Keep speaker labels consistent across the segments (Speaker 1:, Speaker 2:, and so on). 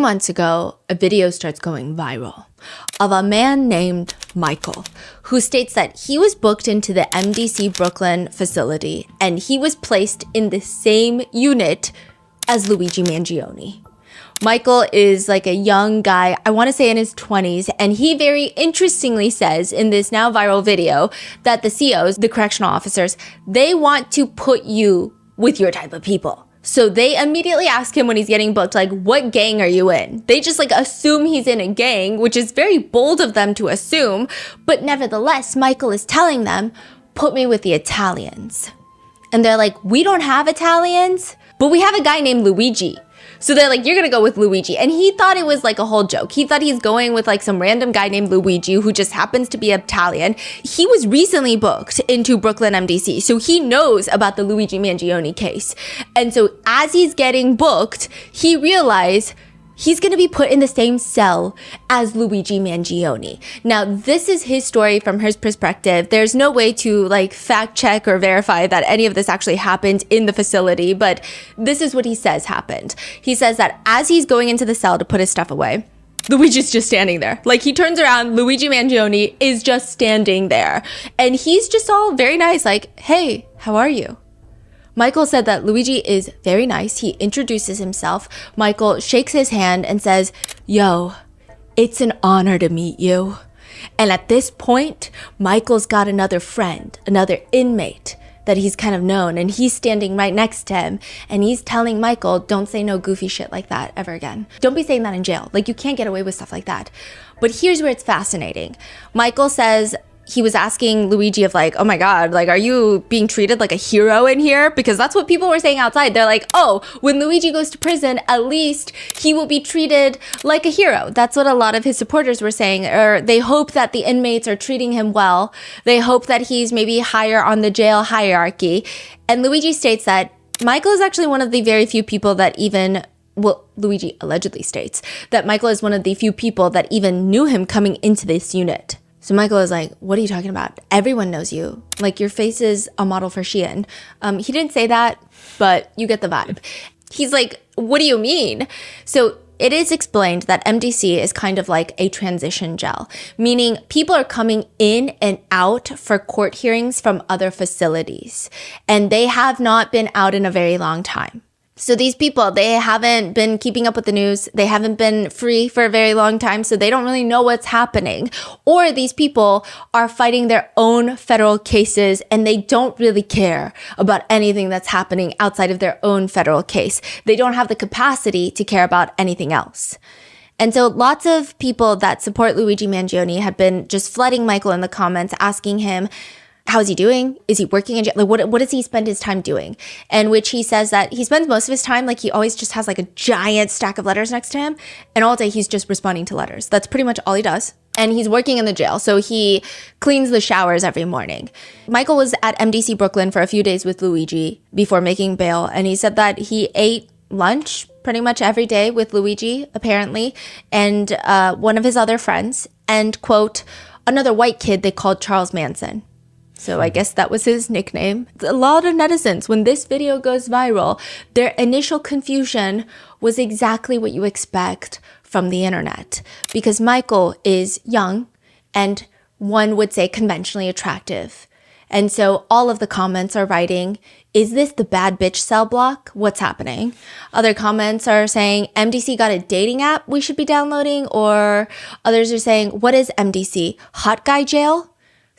Speaker 1: Months ago, a video starts going viral of a man named Michael who states that he was booked into the MDC Brooklyn facility and he was placed in the same unit as Luigi Mangione. Michael is like a young guy, I want to say in his 20s, and he very interestingly says in this now viral video that the COs, the correctional officers, they want to put you with your type of people. So they immediately ask him when he's getting booked, like, what gang are you in? They just like assume he's in a gang, which is very bold of them to assume. But nevertheless, Michael is telling them, put me with the Italians. And they're like, we don't have Italians, but we have a guy named Luigi. So they're like, you're going to go with Luigi. And he thought it was like a whole joke. He thought he's going with like some random guy named Luigi who just happens to be Italian. He was recently booked into Brooklyn MDC. So he knows about the Luigi Mangione case. And so as he's getting booked, he realized he's going to be put in the same cell as Luigi Mangione. Now, this is his story from his perspective. There's no way to like fact check or verify that any of this actually happened in the facility, but this is what he says happened. He says that as he's going into the cell to put his stuff away, Luigi's just standing there. Like he turns around, Luigi Mangione is just standing there. And he's just all very nice, like, hey, how are you? Michael said that Luigi is very nice. He introduces himself. Michael shakes his hand and says, yo, it's an honor to meet you. And at this point, Michael's got another friend, another inmate that he's kind of known, and he's standing right next to him, and he's telling Michael, don't say no goofy shit like that ever again. Don't be saying that in jail. Like, you can't get away with stuff like that. But here's where it's fascinating. Michael says he was asking Luigi of like, oh my God, like, are you being treated like a hero in here? Because that's what people were saying outside. They're like, oh, when Luigi goes to prison, at least he will be treated like a hero. That's what a lot of his supporters were saying, or they hope that the inmates are treating him well. They hope that he's maybe higher on the jail hierarchy. And Luigi states that Michael is actually one of the very few people that even, well, Luigi allegedly states that Michael is one of the few people that even knew him coming into this unit. So Michael is like, what are you talking about? Everyone knows you. Like, your face is a model for Shein. He didn't say that, but you get the vibe. He's like, what do you mean? So it is explained that MDC is kind of like a transition jail, meaning people are coming in and out for court hearings from other facilities, and they have not been out in a very long time. So these people, they haven't been keeping up with the news. They haven't been free for a very long time, so they don't really know what's happening. Or these people are fighting their own federal cases and they don't really care about anything that's happening outside of their own federal case. They don't have the capacity to care about anything else. And so lots of people that support Luigi Mangione have been just flooding Michael in the comments, asking him, how is he doing? Is he working in jail? Like, what does he spend his time doing? And which he says that he spends most of his time, like, he always just has like a giant stack of letters next to him. And all day he's just responding to letters. That's pretty much all he does. And he's working in the jail, so he cleans the showers every morning. Michael was at MDC Brooklyn for a few days with Luigi before making bail. And he said that he ate lunch pretty much every day with Luigi, apparently, and one of his other friends, and, quote, another white kid they called Charles Manson. So I guess that was his nickname. A lot of netizens, when this video goes viral, their initial confusion was exactly what you expect from the internet. Because Michael is young and one would say conventionally attractive. And so all of the comments are writing, is this the bad bitch cell block? What's happening? Other comments are saying, MDC got a dating app we should be downloading? Or others are saying, what is MDC? Hot guy jail?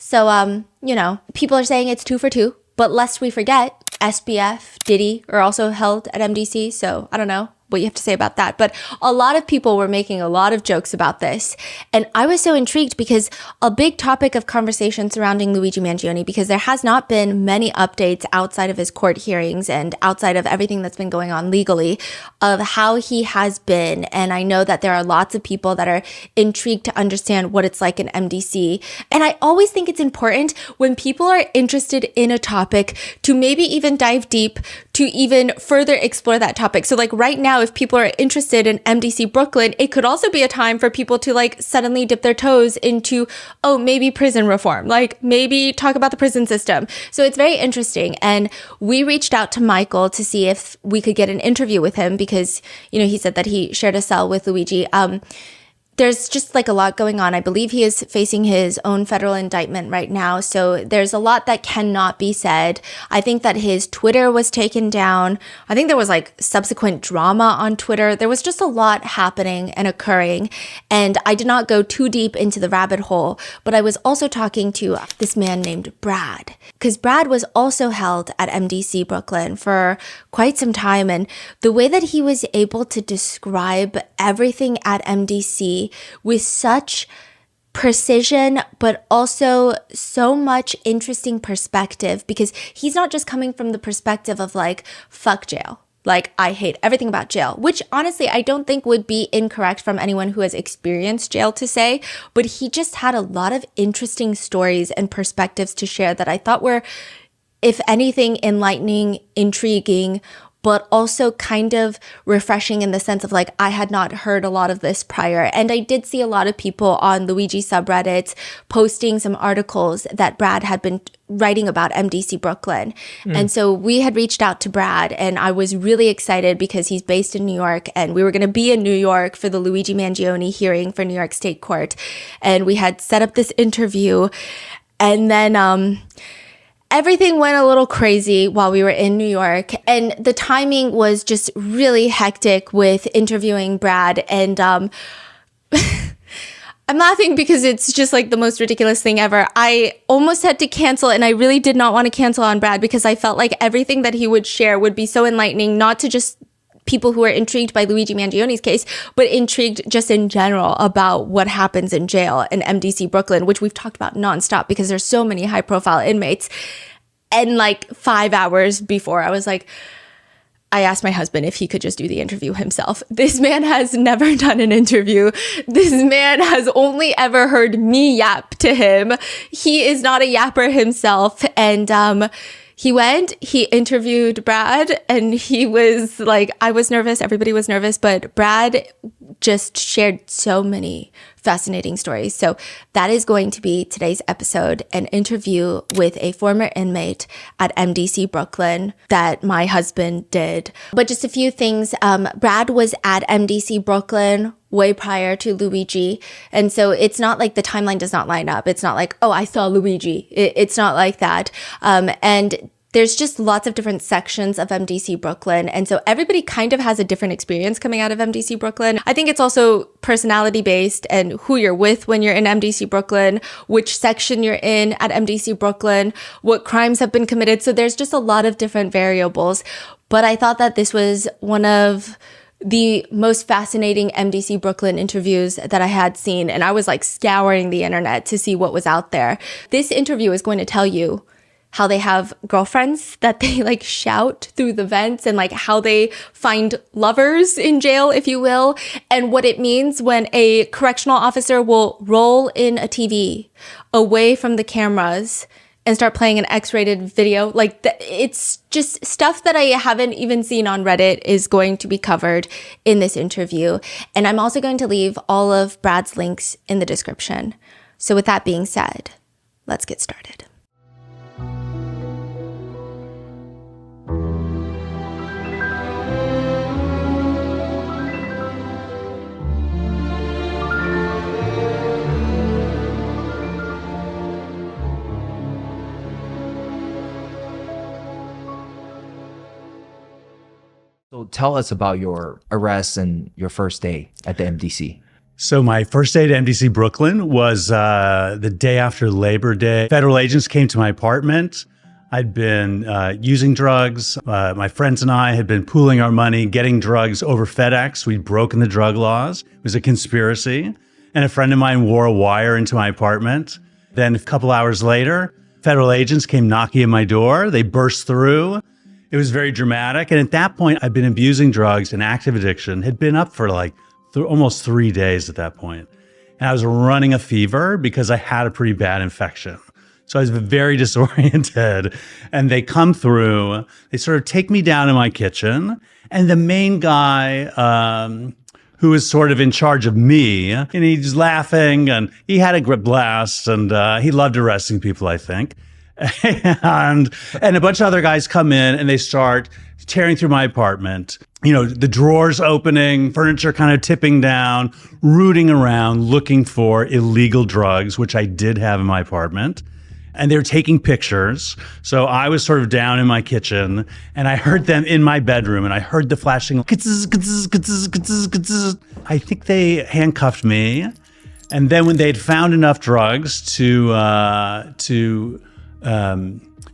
Speaker 1: So, you know, people are saying it's 2 for 2, but lest we forget, SBF, Diddy are also held at MDC. So I don't know what you have to say about that. But a lot of people were making a lot of jokes about this. And I was so intrigued because a big topic of conversation surrounding Luigi Mangione, because there has not been many updates outside of his court hearings and outside of everything that's been going on legally of how he has been. And I know that there are lots of people that are intrigued to understand what it's like in MDC. And I always think it's important when people are interested in a topic to maybe even dive deep to even further explore that topic. So like right now, now, if people are interested in MDC Brooklyn, it could also be a time for people to like suddenly dip their toes into, oh, maybe prison reform, like maybe talk about the prison system. So it's very interesting. And we reached out to Michael to see if we could get an interview with him because, you know, he said that he shared a cell with Luigi. There's just like a lot going on. I believe he is facing his own federal indictment right now. So there's a lot that cannot be said. I think that his Twitter was taken down. I think there was like subsequent drama on Twitter. There was just a lot happening and occurring. And I did not go too deep into the rabbit hole, but I was also talking to this man named Brad, because Brad was also held at MDC Brooklyn for quite some time. And the way that he was able to describe everything at MDC with such precision, but also so much interesting perspective, because he's not just coming from the perspective of like, fuck jail. Like, I hate everything about jail, which honestly, I don't think would be incorrect from anyone who has experienced jail to say, but he just had a lot of interesting stories and perspectives to share that I thought were, if anything, enlightening, intriguing, but also kind of refreshing in the sense of like, I had not heard a lot of this prior. And I did see a lot of people on Luigi subreddits posting some articles that Brad had been writing about MDC Brooklyn. And so we had reached out to Brad, and I was really excited because he's based in New York, and we were going to be in New York for the Luigi Mangione hearing for New York State Court. And we had set up this interview, and then, everything went a little crazy while we were in New York, and the timing was just really hectic with interviewing Brad. And I'm laughing because it's just like the most ridiculous thing ever. I almost had to cancel, and I really did not want to cancel on Brad because I felt like everything that he would share would be so enlightening, not to just people who are intrigued by Luigi Mangione's case, but intrigued just in general about what happens in jail in MDC Brooklyn, which we've talked about nonstop because there's so many high profile inmates. And like 5 hours before, I was like, I asked my husband if he could just do the interview himself. This man has never done an interview. This man has only ever heard me yap to him. He is not a yapper himself. And he went, he interviewed Brad, and he was like, I was nervous, everybody was nervous, but Brad just shared so many fascinating stories. So that is going to be today's episode, an interview with a former inmate at MDC Brooklyn that my husband did. But just a few things. Brad was at MDC Brooklyn way prior to Luigi. And so it's not like the timeline does not line up. It's not like, oh, I saw Luigi. It's not like that. And there's just lots of different sections of MDC Brooklyn. And so everybody kind of has a different experience coming out of MDC Brooklyn. I think it's also personality based and who you're with when you're in MDC Brooklyn, which section you're in at MDC Brooklyn, what crimes have been committed. So there's just a lot of different variables. But I thought that this was one of the most fascinating MDC Brooklyn interviews that I had seen. And I was like scouring the internet to see what was out there. This interview is going to tell you how they have girlfriends that they like shout through the vents, and like how they find lovers in jail, if you will, and what it means when a correctional officer will roll in a TV away from the cameras and start playing an X-rated video. Like it's just stuff that I haven't even seen on Reddit is going to be covered in this interview. And I'm also going to leave all of Brad's links in the description. So with that being said, let's get started.
Speaker 2: So tell us about your arrest and your first day at the MDC.
Speaker 3: So my first day at MDC Brooklyn was the day after Labor Day. Federal agents came to my apartment. I'd been using drugs. My friends and I had been pooling our money, getting drugs over FedEx. We'd broken the drug laws. It was a conspiracy. And a friend of mine wore a wire into my apartment. Then a couple hours later, federal agents came knocking at my door. They burst through. It was very dramatic. And at that point, I'd been abusing drugs, and active addiction had been up for like almost 3 days at that point. And I was running a fever because I had a pretty bad infection. So I was very disoriented. And they come through, they sort of take me down in my kitchen, And the main guy, who was sort of in charge of me, and he's laughing, and he had a great blast, and he loved arresting people, I think. and a bunch of other guys come in, and they start tearing through my apartment. You know, the drawers opening, furniture kind of tipping down, rooting around, looking for illegal drugs, which I did have in my apartment. And they were taking pictures. So I was sort of down in my kitchen, and I heard them in my bedroom, and I heard the flashing. I think they handcuffed me. And then when they'd found enough drugs to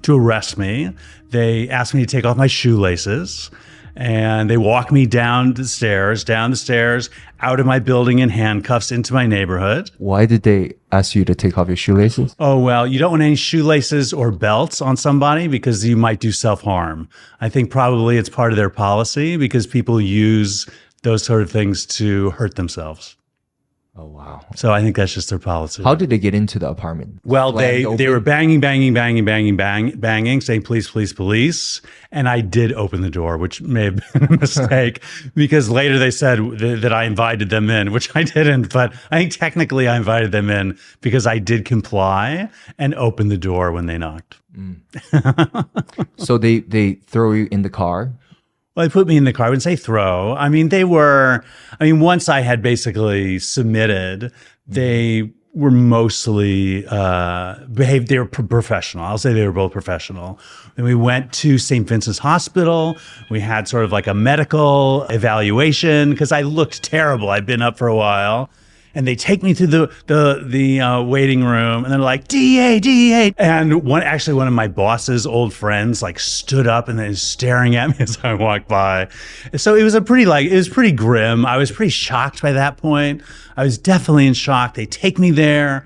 Speaker 3: arrest me, they asked me to take off my shoelaces. And they walked me down the stairs, out of my building in handcuffs into my neighborhood.
Speaker 2: Why did they ask you to take off your shoelaces?
Speaker 3: Oh, well, you don't want any shoelaces or belts on somebody because you might do self-harm. I think probably it's part of their policy because people use those sort of things to hurt themselves.
Speaker 2: Oh, wow.
Speaker 3: So I think that's just their policy.
Speaker 2: How did they get into the apartment?
Speaker 3: Well, they were banging, saying, please, please, police. And I did open the door, which may have been a mistake because later they said that I invited them in, which I didn't. But I think technically I invited them in because I did comply and open the door when they knocked.
Speaker 2: So they throw you in the car?
Speaker 3: Well, they put me in the car. I wouldn't say throw. I mean, once I had basically submitted, they were mostly behaved. They were professional. I'll say they were both professional. Then we went to St. Vincent's Hospital. We had sort of like a medical evaluation because I looked terrible. I'd been up for a while. And they take me through the waiting room, and they're like, DA. And one of my boss's old friends like stood up and then staring at me as I walked by. So it was pretty grim. I was pretty shocked by that point. I was definitely in shock. They take me there.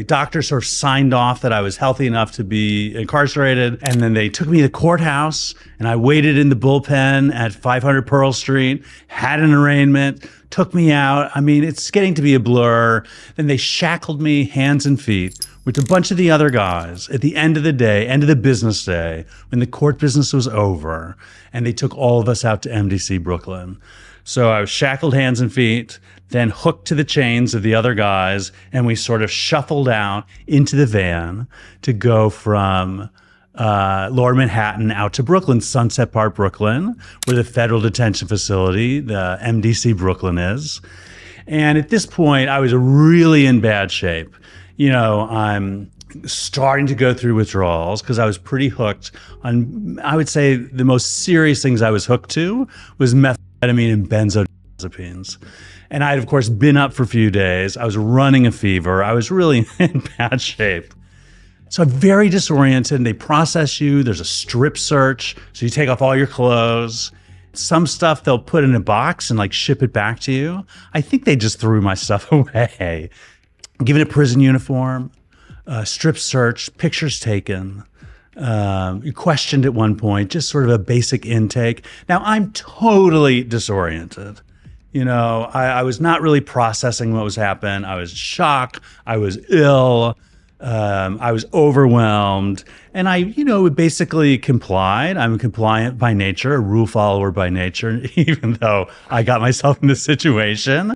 Speaker 3: Doctor sort of signed off that I was healthy enough to be incarcerated. And then they took me to the courthouse, and I waited in the bullpen at 500 Pearl Street, had an arraignment, took me out. I mean, it's getting to be a blur. Then they shackled me hands and feet with a bunch of the other guys at the end of the day, end of the business day, when the court business was over, and they took all of us out to MDC Brooklyn. So I was shackled hands and feet, then hooked to the chains of the other guys, and we sort of shuffled out into the van to go from Lower Manhattan out to Brooklyn, Sunset Park, Brooklyn, where the federal detention facility, the MDC Brooklyn is. And at this point, I was really in bad shape. You know, I'm starting to go through withdrawals because I was pretty hooked on, I would say the most serious things I was hooked to was methamphetamine and benzodiazepines. And I had, of course, been up for a few days. I was running a fever. I was really in bad shape. So I'm very disoriented, and they process you. There's a strip search. So you take off all your clothes. Some stuff they'll put in a box and like ship it back to you. I think they just threw my stuff away. Given a prison uniform, strip search, pictures taken. You questioned at one point, just sort of a basic intake. Now I'm totally disoriented. You know, I was not really processing what was happening. I was shocked. I was ill. I was overwhelmed, and I, basically complied. I'm compliant by nature, a rule follower by nature, even though I got myself in this situation.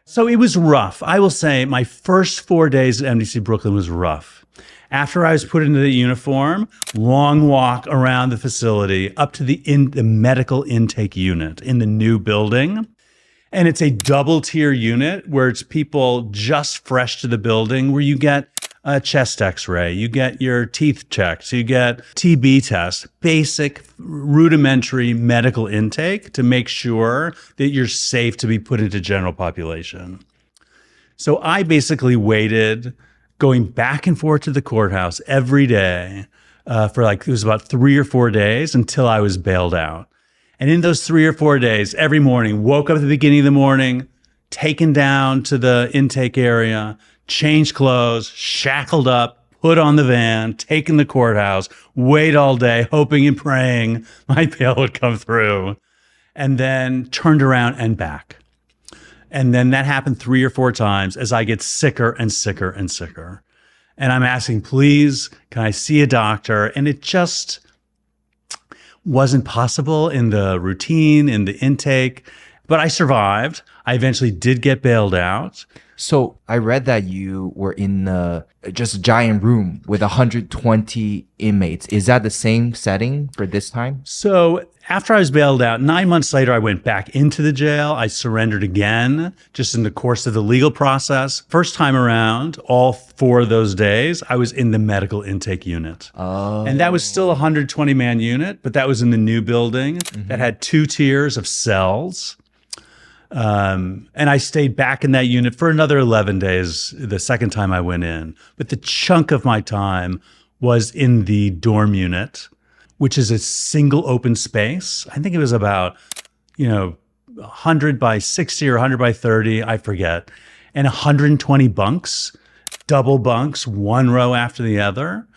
Speaker 3: So it was rough. I will say my first 4 days at MDC Brooklyn was rough. After I was put into the uniform, long walk around the facility up to the medical intake unit in the new building. And it's a double tier unit where it's people just fresh to the building, where you get a chest x-ray, you get your teeth checked, you get TB test, basic rudimentary medical intake to make sure that you're safe to be put into general population. So I basically waited going back and forth to the courthouse every day it was about 3 or 4 days until I was bailed out. And in those 3 or 4 days, every morning, woke up at the beginning of the morning, taken down to the intake area, changed clothes, shackled up, put on the van, taken the courthouse, wait all day, hoping and praying my bail would come through, and then turned around and back. And then that happened 3 or 4 times as I get sicker and sicker and sicker. And I'm asking, please, can I see a doctor? And wasn't possible in the routine, in the intake, but I survived. I eventually did get bailed out.
Speaker 2: So I read that you were in just a giant room with 120 inmates. Is that the same setting for this time?
Speaker 3: So after I was bailed out, 9 months later, I went back into the jail. I surrendered again, just in the course of the legal process. First time around, all 4 of those days, I was in the medical intake unit.
Speaker 2: Oh.
Speaker 3: And that was still a 120-man unit, but that was in the new building that had 2 tiers of cells. And I stayed back in that unit for another 11 days the second time I went in. But the chunk of my time was in the dorm unit, which is a single open space. I think it was about, 100 by 60 or 100 by 30, I forget. And 120 bunks, double bunks, one row after the other.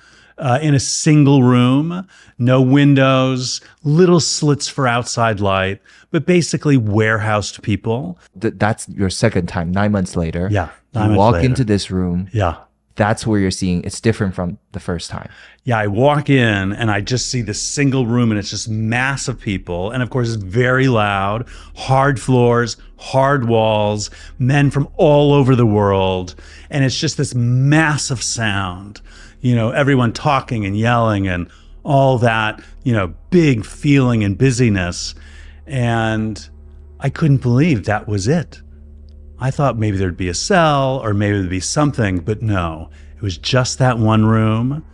Speaker 3: In a single room, no windows, little slits for outside light, but basically warehoused people.
Speaker 2: That's your second time, 9 months later.
Speaker 3: Yeah.
Speaker 2: You walk into this room.
Speaker 3: Yeah.
Speaker 2: That's where you're seeing it's different from the first time.
Speaker 3: Yeah, I walk in and I just see this single room and it's just massive people. And of course, it's very loud, hard floors, hard walls, men from all over the world. And it's just this massive sound, everyone talking and yelling and all that, big feeling and busyness. And I couldn't believe that was it. I thought maybe there'd be a cell or maybe there'd be something, but no, it was just that one room,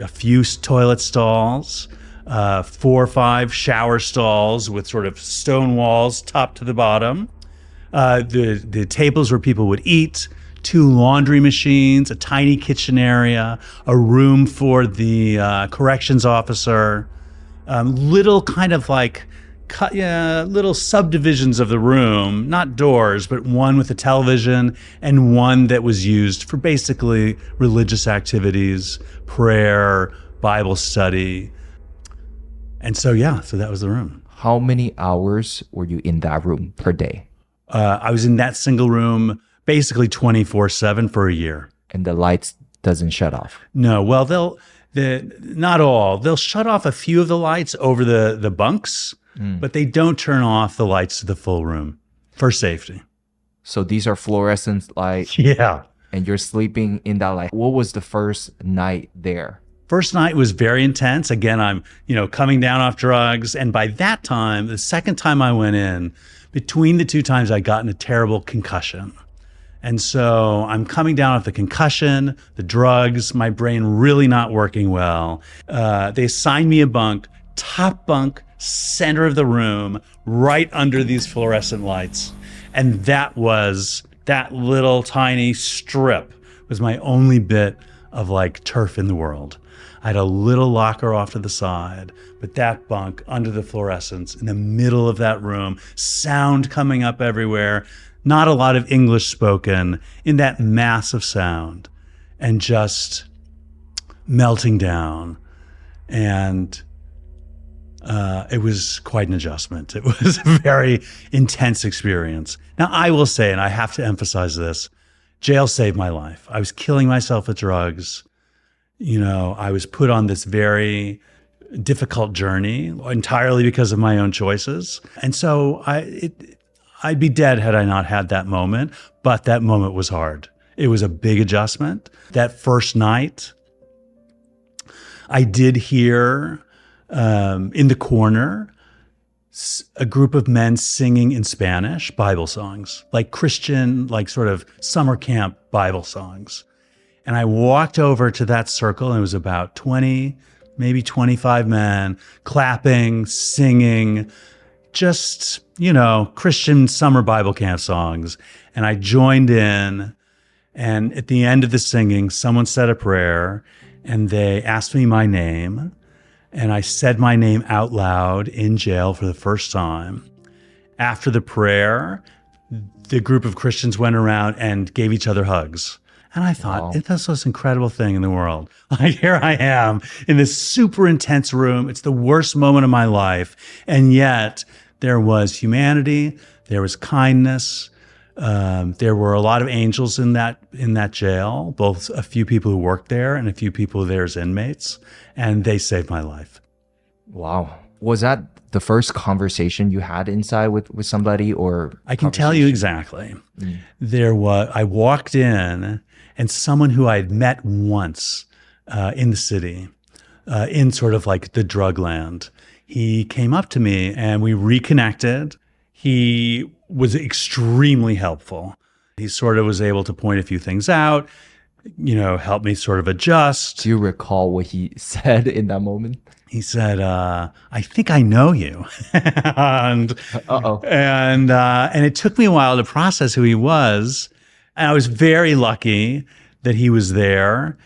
Speaker 3: a few toilet stalls, 4 or 5 shower stalls with sort of stone walls top to the bottom. The tables where people would eat, 2 laundry machines, a tiny kitchen area, a room for the corrections officer, little kind of like little subdivisions of the room, not doors, but one with a television and one that was used for basically religious activities, prayer, Bible study. And so that was the room.
Speaker 2: How many hours were you in that room per day?
Speaker 3: I was in that single room basically 24/7 for a year.
Speaker 2: And the lights doesn't shut off?
Speaker 3: No, well, not all. They'll shut off a few of the lights over the bunks, but they don't turn off the lights to the full room for safety.
Speaker 2: So these are fluorescent lights.
Speaker 3: Yeah.
Speaker 2: And you're sleeping in that light. What was the first night there?
Speaker 3: First night was very intense. Again, I'm, coming down off drugs. And by that time, the second time I went in, between the 2 times, I'd gotten a terrible concussion. And so I'm coming down off the concussion, the drugs, my brain really not working well. They assigned me a bunk, top bunk, center of the room, right under these fluorescent lights. And that little tiny strip was my only bit of like turf in the world. I had a little locker off to the side, but that bunk under the fluorescents in the middle of that room, sound coming up everywhere, not a lot of English spoken in that massive sound, and just melting down. And it was quite an adjustment. It was a very intense experience. Now, I will say, and I have to emphasize this, jail saved my life. I was killing myself with drugs. I was put on this very difficult journey entirely because of my own choices. And so I'd be dead had I not had that moment, but that moment was hard. It was a big adjustment. That first night, I did hear in the corner a group of men singing in Spanish Bible songs, like Christian, like sort of summer camp Bible songs. And I walked over to that circle, and it was about 20, maybe 25 men clapping, singing, just, Christian summer Bible camp songs. And I joined in, and at the end of the singing, someone said a prayer, and they asked me my name. And I said my name out loud in jail for the first time. After the prayer, the group of Christians went around and gave each other hugs. And I thought,
Speaker 2: Wow.
Speaker 3: That's the most incredible thing in the world. Like, here I am in this super intense room. It's the worst moment of my life. And yet there was humanity, there was kindness. There were a lot of angels in that jail, both a few people who worked there and a few people there as inmates, and they saved my life.
Speaker 2: Wow. Was that the first conversation you had inside with somebody, or
Speaker 3: I can tell you exactly. I walked in, and someone who I had met once in the city, in sort of like the drug land, he came up to me and we reconnected. He was extremely helpful. He sort of was able to point a few things out, help me sort of adjust.
Speaker 2: Do you recall what he said in that moment?
Speaker 3: He said, "I think I know you," and it took me a while to process who he was. And I was very lucky that he was there.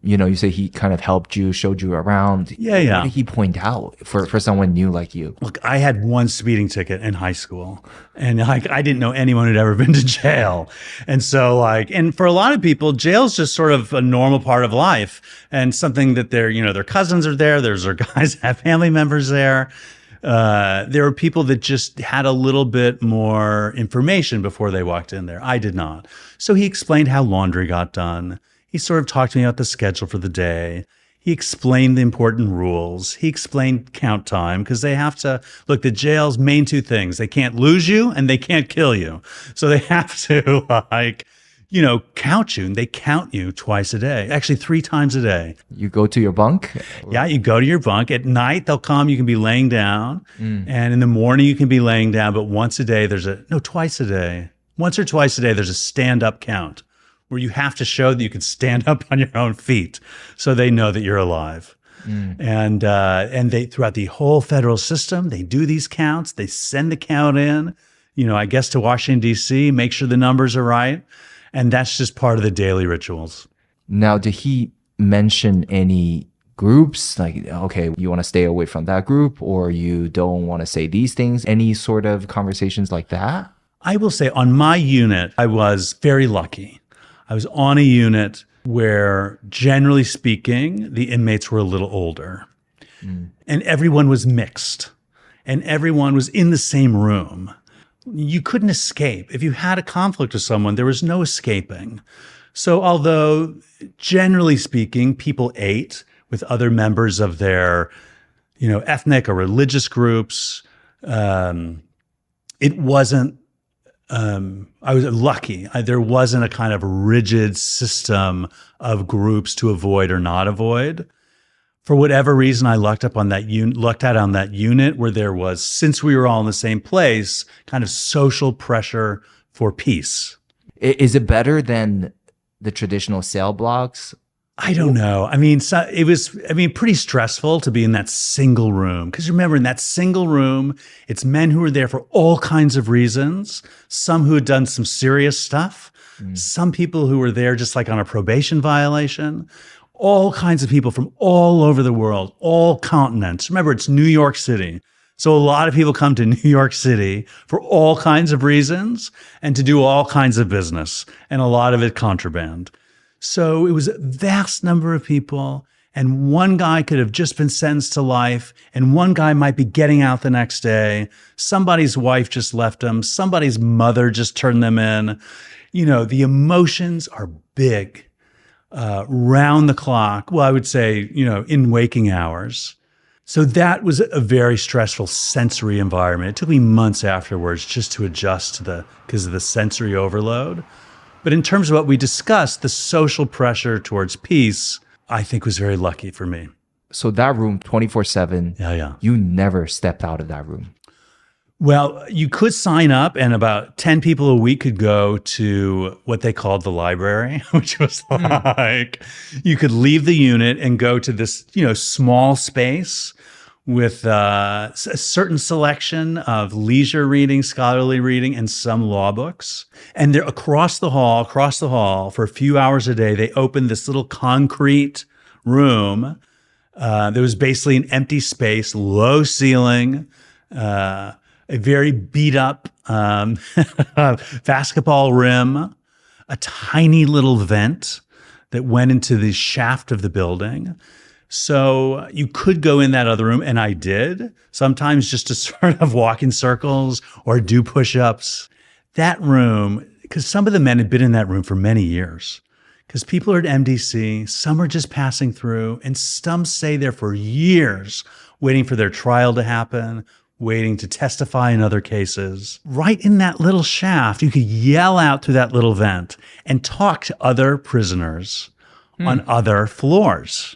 Speaker 2: You say he kind of helped you, showed you around.
Speaker 3: Yeah.
Speaker 2: What did he point out for someone new like you?
Speaker 3: Look, I had one speeding ticket in high school, and I didn't know anyone who'd ever been to jail. And so and for a lot of people, jail's just sort of a normal part of life and something that their cousins are there. There's their guys have family members there. There were people that just had a little bit more information before they walked in there. I did not. So he explained how laundry got done. He sort of talked to me about the schedule for the day. He explained the important rules. He explained count time, because they have to look, the jail's main two things. They can't lose you and they can't kill you. So they have to count you, and they count you twice a day, actually 3 times a day.
Speaker 2: You go to your bunk?
Speaker 3: Yeah, you go to your bunk. At night, they'll come, you can be laying down. And in the morning, you can be laying down. But twice a day. Once or twice a day, there's a stand-up count, where you have to show that you can stand up on your own feet so they know that you're alive. And they, throughout the whole federal system, they do these counts. They send the count in, I guess to Washington, D.C., make sure the numbers are right. And that's just part of the daily rituals.
Speaker 2: Now, did he mention any groups? Like, okay, you want to stay away from that group, or you don't want to say these things? Any sort of conversations like that?
Speaker 3: I will say on my unit, I was very lucky. I was on a unit where, generally speaking, the inmates were a little older. And everyone was mixed. And everyone was in the same room. You couldn't escape. If you had a conflict with someone, there was no escaping. So although, generally speaking, people ate with other members of their, ethnic or religious groups, it wasn't I was lucky. There wasn't a kind of rigid system of groups to avoid or not avoid. For whatever reason, I lucked out on that unit where there was, since we were all in the same place, kind of social pressure for peace.
Speaker 2: Is it better than the traditional cell blocks?
Speaker 3: I don't know. It was pretty stressful to be in that single room. Because remember, in that single room, it's men who were there for all kinds of reasons. Some who had done some serious stuff. Some people who were there just like on a probation violation. All kinds of people from all over the world, all continents. Remember, it's New York City. So a lot of people come to New York City for all kinds of reasons and to do all kinds of business, and a lot of it contraband. So it was a vast number of people, and one guy could have just been sentenced to life, and one guy might be getting out the next day. Somebody's wife just left him. Somebody's mother just turned them in. The emotions are big, round the clock. Well, I would say, in waking hours. So that was a very stressful sensory environment. It took me months afterwards just to adjust because of the sensory overload. But in terms of what we discussed, the social pressure towards peace, I think was very lucky for me.
Speaker 2: So that room, 24/7, you never stepped out of that room.
Speaker 3: Well, you could sign up, and about 10 people a week could go to what they called the library, which was like, you could leave the unit and go to this, small space with a certain selection of leisure reading, scholarly reading, and some law books. And they're across the hall, for a few hours a day, they opened this little concrete room. There was basically an empty space, low ceiling, a very beat up basketball rim, a tiny little vent that went into the shaft of the building. So you could go in that other room, and I did, sometimes just to sort of walk in circles or do push-ups. That room, because some of the men had been in that room for many years, because people are at MDC, some are just passing through, and some stay there for years waiting for their trial to happen, waiting to testify in other cases. Right in that little shaft, you could yell out through that little vent and talk to other prisoners on other floors.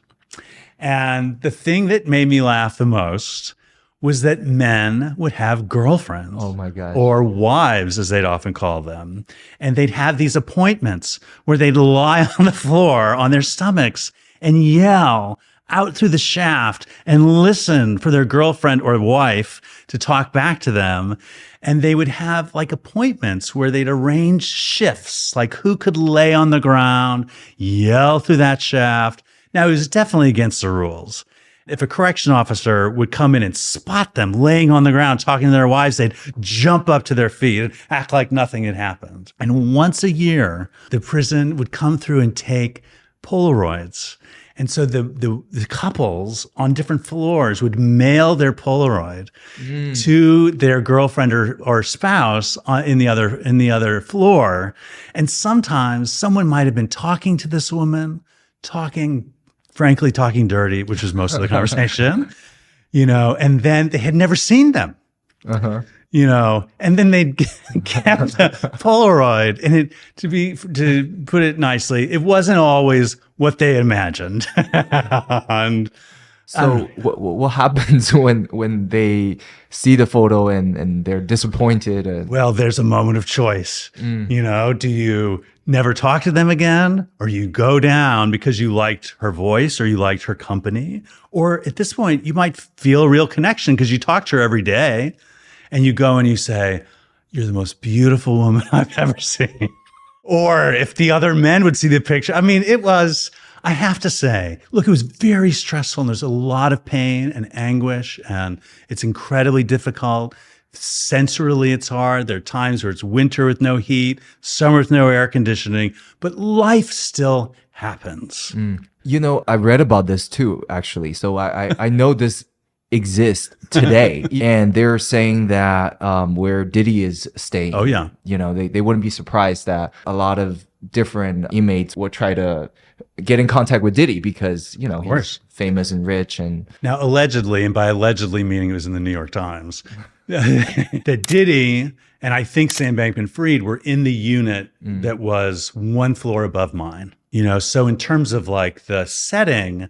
Speaker 3: And the thing that made me laugh the most was that men would have girlfriends.
Speaker 2: Oh my gosh.
Speaker 3: Or wives, as they'd often call them. And they'd have these appointments where they'd lie on the floor on their stomachs and yell out through the shaft and listen for their girlfriend or wife to talk back to them. And they would have like appointments where they'd arrange shifts, like who could lay on the ground, yell through that shaft. Now, it was definitely against the rules. If a correction officer would come in and spot them laying on the ground talking to their wives, they'd jump up to their feet and act like nothing had happened. And once a year, the prison would come through and take Polaroids. And so the couples on different floors would mail their Polaroid to their girlfriend or spouse in the other floor. And sometimes someone might have been talking to this woman, frankly, talking dirty, which was most of the conversation, and then they had never seen them, and then they'd get the Polaroid. And to put it nicely, it wasn't always what they imagined. And
Speaker 2: So what happens when they see the photo and they're disappointed?
Speaker 3: Well, there's a moment of choice. Do you never talk to them again, or you go down because you liked her voice or you liked her company? Or at this point, you might feel a real connection because you talk to her every day, and you go and you say, "You're the most beautiful woman I've ever seen." Or if the other men would see the picture, I have to say, look, it was very stressful, and there's a lot of pain and anguish, and it's incredibly difficult. Sensorily, it's hard. There are times where it's winter with no heat, summer with no air conditioning, but life still happens.
Speaker 2: I read about this too, actually. So I know this exists today. And they're saying that where Diddy is staying, they wouldn't be surprised that a lot of different inmates will try to get in contact with Diddy because, he's famous and rich. And
Speaker 3: now, allegedly, and by allegedly meaning it was in the New York Times, that Diddy and I think Sam Bankman-Fried were in the unit that was one floor above mine. So in terms of like the setting,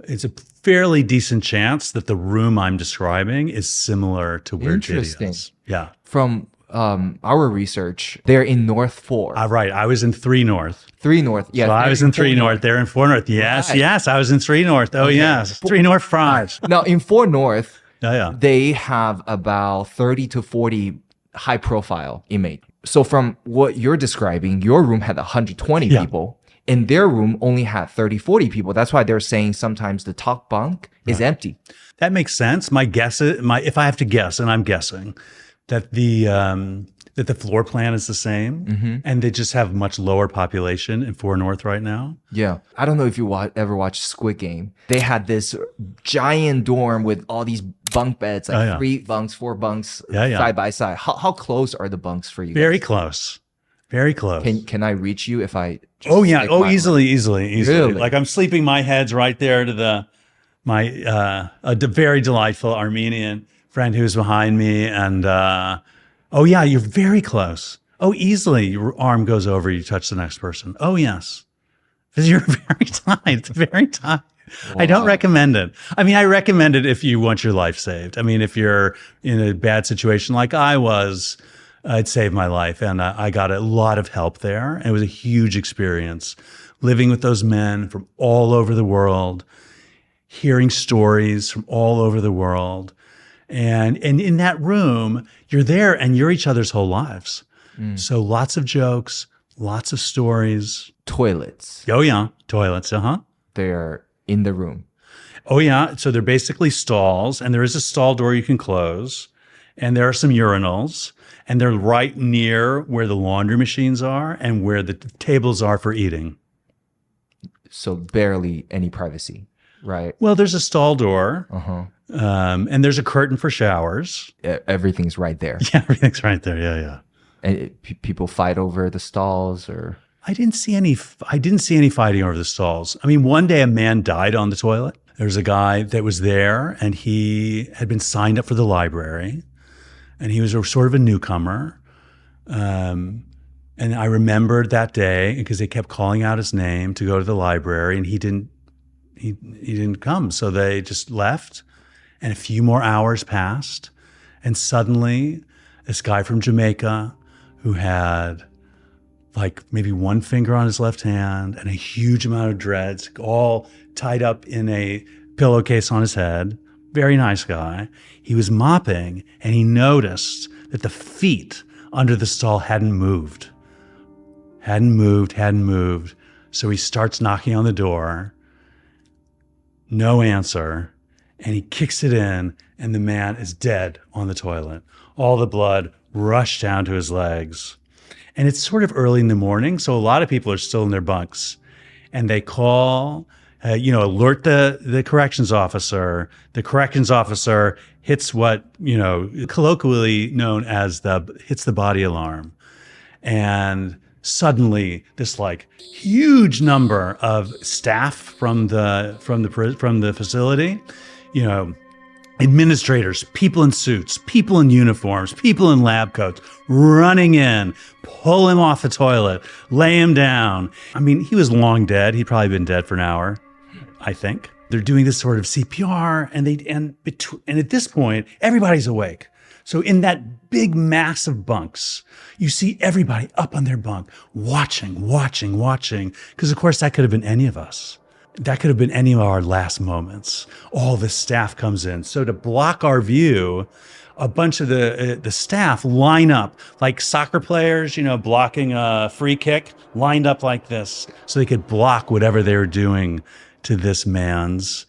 Speaker 3: it's a fairly decent chance that the room I'm describing is similar to where Diddy is. Yeah.
Speaker 2: From our research, they're in North 4.
Speaker 3: Right. I was in 3 North.
Speaker 2: 3 North. Yeah.
Speaker 3: So I was in 3 North. They're in 4 North. Yes. Right. Yes. I was in 3 North. Oh, okay. Yes. 3 North fries.
Speaker 2: Now, in 4 North,
Speaker 3: yeah.
Speaker 2: They have about 30 to 40 high profile inmates. So from what you're describing, your room had 120 people. And their room only had 30, 40 people. That's why they're saying sometimes the top bunk is empty.
Speaker 3: That makes sense. My guess is, if I have to guess, and I'm guessing, that the floor plan is the same, and they just have much lower population in 4 North right now.
Speaker 2: Yeah. I don't know if you ever watched Squid Game. They had this giant dorm with all these bunk beds, 3 bunks, 4 bunks side by side. How close are the bunks for you
Speaker 3: Very
Speaker 2: guys?
Speaker 3: Close. Very close.
Speaker 2: Can I reach you if I just
Speaker 3: easily.
Speaker 2: Really?
Speaker 3: Like I'm sleeping, my head's right there to a very delightful Armenian friend who's behind me, and you're very close. Oh, easily your arm goes over, you touch the next person. Oh, yes. Because you're very tight. It's very tight. Wow. I don't recommend it. I recommend it if you want your life saved. If you're in a bad situation like I was, it saved my life, and I got a lot of help there. And it was a huge experience living with those men from all over the world, hearing stories from all over the world. And in that room, you're there and you're each other's whole lives. So lots of jokes, lots of stories.
Speaker 2: Toilets.
Speaker 3: Oh, yeah. Toilets.
Speaker 2: They're in the room.
Speaker 3: Oh, yeah. So they're basically stalls, and there is a stall door you can close, and there are some urinals, and they're right near where the laundry machines are and where the tables are for eating.
Speaker 2: So barely any privacy, right?
Speaker 3: Well, there's a stall door. And there's a curtain for showers.
Speaker 2: Everything's right there.
Speaker 3: Yeah, everything's right there. Yeah.
Speaker 2: And people fight over the stalls, or
Speaker 3: I didn't see any fighting over the stalls. I mean, one day a man died on the toilet. There was a guy that was there, and he had been signed up for the library, and he was sort of a newcomer. And I remembered that day because they kept calling out his name to go to the library, and he didn't come. So they just left, and a few more hours passed, and suddenly this guy from Jamaica who had like maybe one finger on his left hand and a huge amount of dreads, all tied up in a pillowcase on his head. Very nice guy. He was mopping, and he noticed that the feet under the stall hadn't moved. So he starts knocking on the door. No answer. And he kicks it in, and the man is dead on the toilet. All the blood rushed down to his legs. And it's sort of early in the morning, so a lot of people are still in their bunks. And they call, alert the corrections officer. The corrections officer hits what, colloquially known as hits the body alarm. And suddenly this like huge number of staff from the facility, administrators, people in suits, people in uniforms, people in lab coats, running in, pull him off the toilet, lay him down. I mean, he was long dead. He'd probably been dead for an hour, I think. They're doing this sort of CPR, and at this point, everybody's awake. So in that big mass of bunks, you see everybody up on their bunk, watching, because of course that could have been any of us. That could have been any of our last moments. All the staff comes in. So to block our view, a bunch of the staff line up like soccer players, blocking a free kick, lined up like this so they could block whatever they were doing to this man's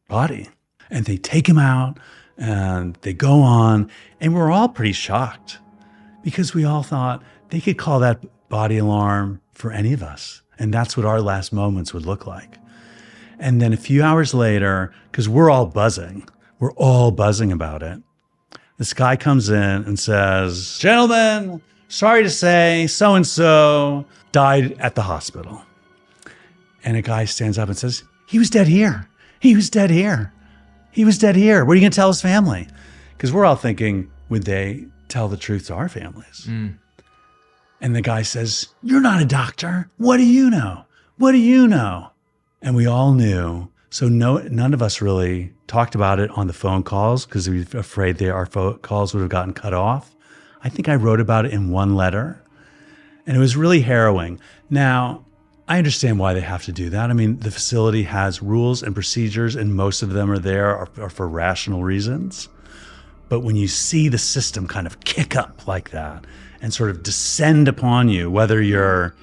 Speaker 3: body. And they take him out and they go on, and we're all pretty shocked because we all thought they could call that body alarm for any of us. And that's what our last moments would look like. And then a few hours later, because we're all buzzing about it, this guy comes in and says, "Gentlemen, sorry to say, so-and-so died at the hospital." And a guy stands up and says, "He was dead here. He was dead here. He was dead here. What are you going to tell his family?" Because we're all thinking, would they tell the truth to our families? And the guy says, "You're not a doctor. What do you know? What do you know?" And we all knew. So none of us really talked about it on the phone calls because we were afraid our phone calls would have gotten cut off. I think I wrote about it in one letter, and it was really harrowing. Now, I understand why they have to do that. I mean, the facility has rules and procedures, and most of them are for rational reasons. But when you see the system kind of kick up like that and sort of descend upon you, whether you're,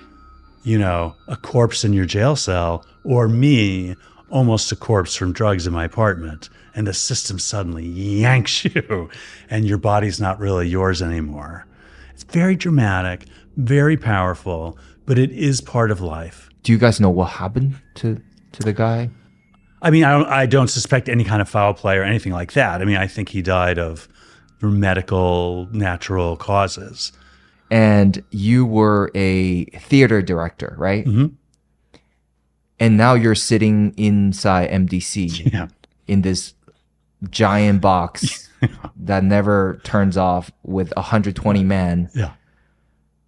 Speaker 3: a corpse in your jail cell, or me, almost a corpse from drugs in my apartment, and the system suddenly yanks you and your body's not really yours anymore. It's very dramatic, very powerful, but it is part of life.
Speaker 2: Do you guys know what happened to the guy?
Speaker 3: I mean, I don't suspect any kind of foul play or anything like that. I mean, I think he died of medical, natural causes.
Speaker 2: And you were a theater director, right?
Speaker 3: Mm-hmm.
Speaker 2: And now you're sitting inside MDC in this giant box that never turns off with 120 men.
Speaker 3: Yeah.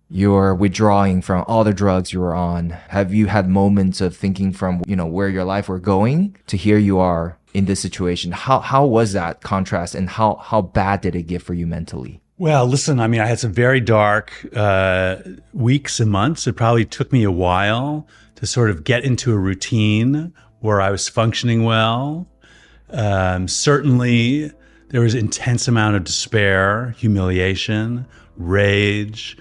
Speaker 2: You're withdrawing from all the drugs you were on. Have you had moments of thinking from, where your life were going to here you are in this situation? How was that contrast, and how bad did it get for you mentally?
Speaker 3: Well, listen, I mean, I had some very dark weeks and months. It probably took me a while to sort of get into a routine where I was functioning well. Certainly, there was intense amount of despair, humiliation, rage,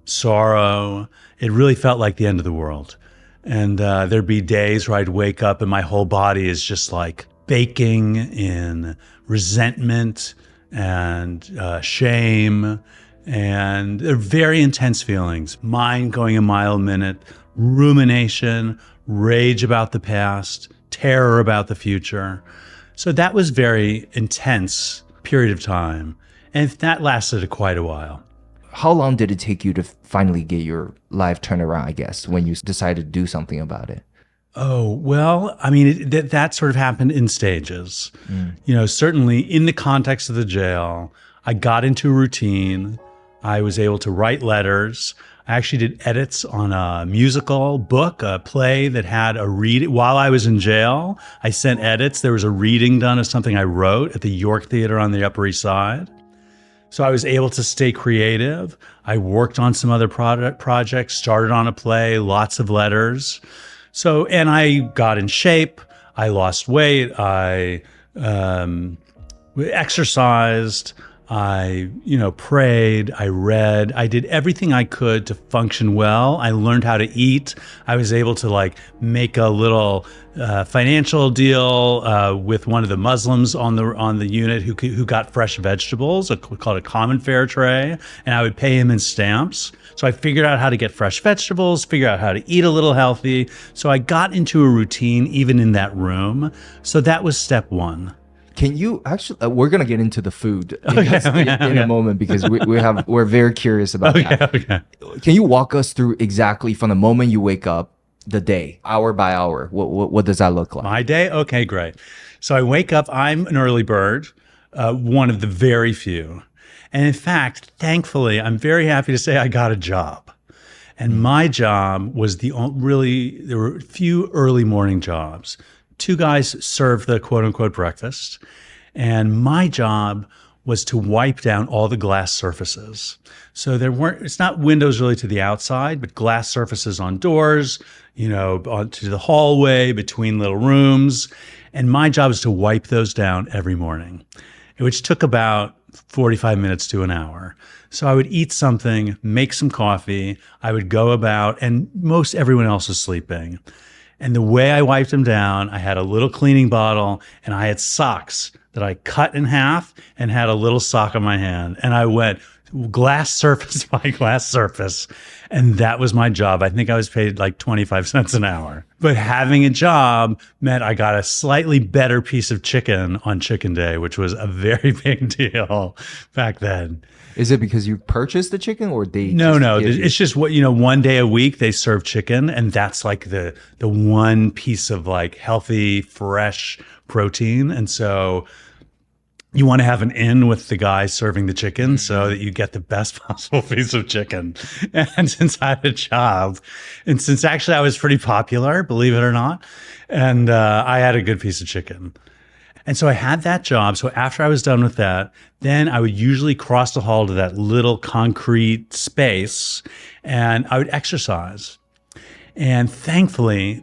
Speaker 3: sorrow. It really felt like the end of the world. And there'd be days where I'd wake up and my whole body is just like baking in resentment and shame. And they're very intense feelings. Mind going a mile a minute, rumination, rage about the past, terror about the future. So that was very intense period of time. And that lasted quite a while.
Speaker 2: How long did it take you to finally get your life turned around, I guess, when you decided to do something about it?
Speaker 3: Oh, well, I mean, that sort of happened in stages. Certainly in the context of the jail, I got into a routine. I was able to write letters. I actually did edits on a musical book, a play that had a read. While I was in jail, I sent edits. There was a reading done of something I wrote at the York Theater on the Upper East Side. So I was able to stay creative. I worked on some other projects, started on a play, lots of letters. So, and I got in shape. I lost weight. I exercised. I, prayed, I read, I did everything I could to function well. I learned how to eat. I was able to make a little financial deal with one of the Muslims on the unit who got fresh vegetables, called a common fare tray, and I would pay him in stamps. So I figured out how to get fresh vegetables, figure out how to eat a little healthy. So I got into a routine even in that room. So that was step one.
Speaker 2: Can you actually? We're gonna get into the food in a moment because we're very curious about that.
Speaker 3: Okay.
Speaker 2: Can you walk us through exactly from the moment you wake up, the day, hour by hour? What does that look like?
Speaker 3: My day? Okay, great. So I wake up. I'm an early bird, one of the very few, and in fact, thankfully, I'm very happy to say I got a job. And my job was there were a few early morning jobs. 2 guys served the quote unquote breakfast. And my job was to wipe down all the glass surfaces. So it's not windows really to the outside, but glass surfaces on doors, onto the hallway, between little rooms. And my job was to wipe those down every morning, which took about 45 minutes to an hour. So I would eat something, make some coffee. I would go about, and most everyone else was sleeping. And the way I wiped them down, I had a little cleaning bottle and I had socks that I cut in half and had a little sock on my hand. And I went glass surface by glass surface. And that was my job. I think I was paid 25 cents an hour. But having a job meant I got a slightly better piece of chicken on Chicken Day, which was a very big deal back then.
Speaker 2: Is it because you purchased the chicken or they?
Speaker 3: No. It's just one day a week they serve chicken, and that's the one piece of healthy, fresh protein. And so you want to have an in with the guy serving the chicken so that you get the best possible piece of chicken. And since I had a job, and since actually I was pretty popular, believe it or not, and I had a good piece of chicken. And so I had that job. So after I was done with that, then I would usually cross the hall to that little concrete space and I would exercise. And thankfully,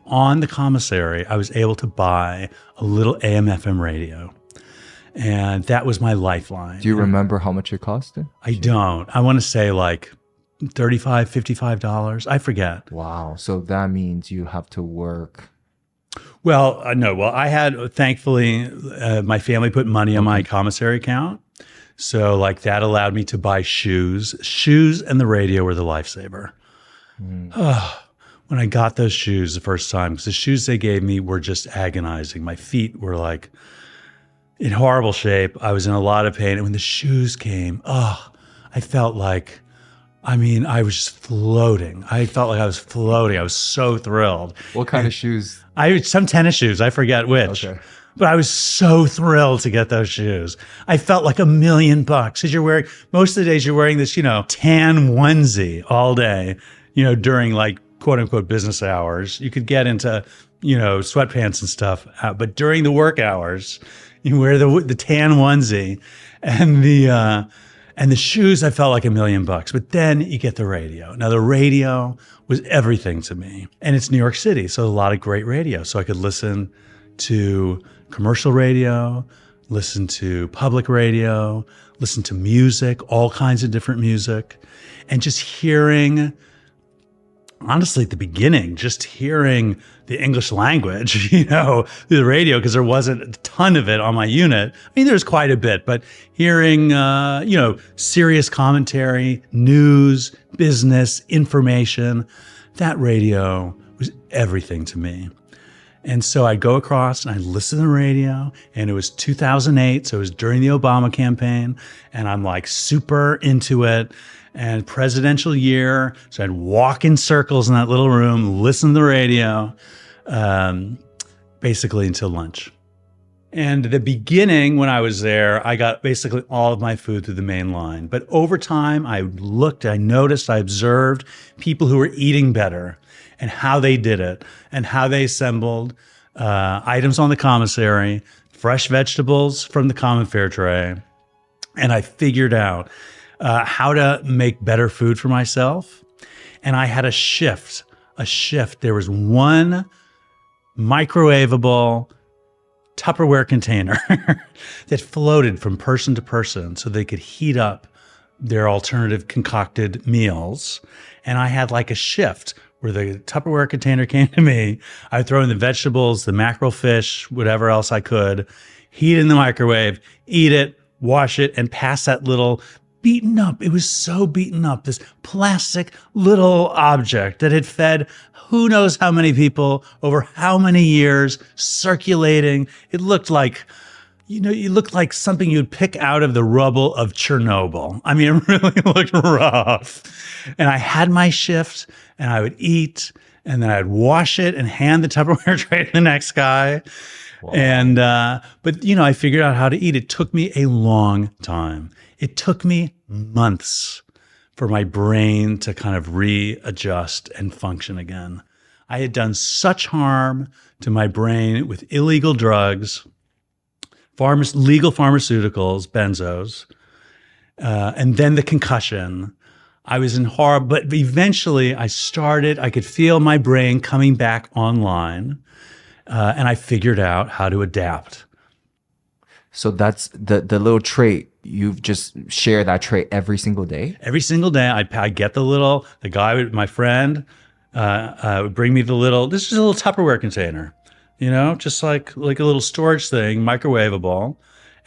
Speaker 3: on the commissary, I was able to buy a little AM/FM radio. And that was my lifeline.
Speaker 2: Do you remember how much it cost?
Speaker 3: I don't. I want to say $35, $55. I forget.
Speaker 2: Wow. So that means you have to work.
Speaker 3: Well, no. Well, I had, thankfully, my family put money on my commissary account. So that allowed me to buy shoes. Shoes and the radio were the lifesaver. When I got those shoes the first time, because the shoes they gave me were just agonizing. My feet were in horrible shape. I was in a lot of pain. And when the shoes came, I felt I was just floating. I felt like I was floating. I was so thrilled.
Speaker 2: What kind of shoes?
Speaker 3: Some tennis shoes. I forget which.
Speaker 2: Okay.
Speaker 3: But I was so thrilled to get those shoes. I felt like $1 million because most of the days you're wearing this, tan onesie all day, during quote unquote business hours. You could get into, sweatpants and stuff. But during the work hours, you wear the tan onesie and the shoes. I felt like $1 million. But then you get the radio. Now the radio was everything to me. And it's New York City, so a lot of great radio. So I could listen to commercial radio, listen to public radio, listen to music, all kinds of different music. And just hearing, honestly, at the beginning, just hearing the English language, through the radio, because there wasn't a ton of it on my unit. I mean, there's quite a bit, but hearing, serious commentary, news, business, information, that radio was everything to me. And so I'd go across and I'd listen to the radio, and it was 2008. So it was during the Obama campaign, and I'm like super into it, and presidential year. So I'd walk in circles in that little room, listen to the radio, basically until lunch. And at the beginning, when I was there, I got basically all of my food through the main line. But over time, I looked, I noticed, I observed people who were eating better and how they did it and how they assembled items on the commissary, fresh vegetables from the common fare tray. And I figured out how to make better food for myself. And I had a shift. There was one microwavable Tupperware container that floated from person to person so they could heat up their alternative concocted meals. And I had like a shift where the Tupperware container came to me. I would throw in the vegetables, the mackerel fish, whatever else I could, heat it in the microwave, eat it, wash it, and pass that little beaten up. It was so beaten up, this plastic little object that had fed who knows how many people over how many years, circulating. It looked like, you looked like something you'd pick out of the rubble of Chernobyl. I mean, it really looked rough. And I had my shift, and I would eat, and then I'd wash it and hand the Tupperware tray to the next guy. Wow. And, but I figured out how to eat. It took me a long time. It took me months for my brain to kind of readjust and function again. I had done such harm to my brain with illegal drugs, legal pharmaceuticals, benzos, and then the concussion. I was in horror, but eventually I could feel my brain coming back online, and I figured out how to adapt.
Speaker 2: So that's the little trait. You've just share that trait every single day?
Speaker 3: Every single day, I'd get the guy, my friend, would bring me this is a little Tupperware container, just like a little storage thing, microwavable.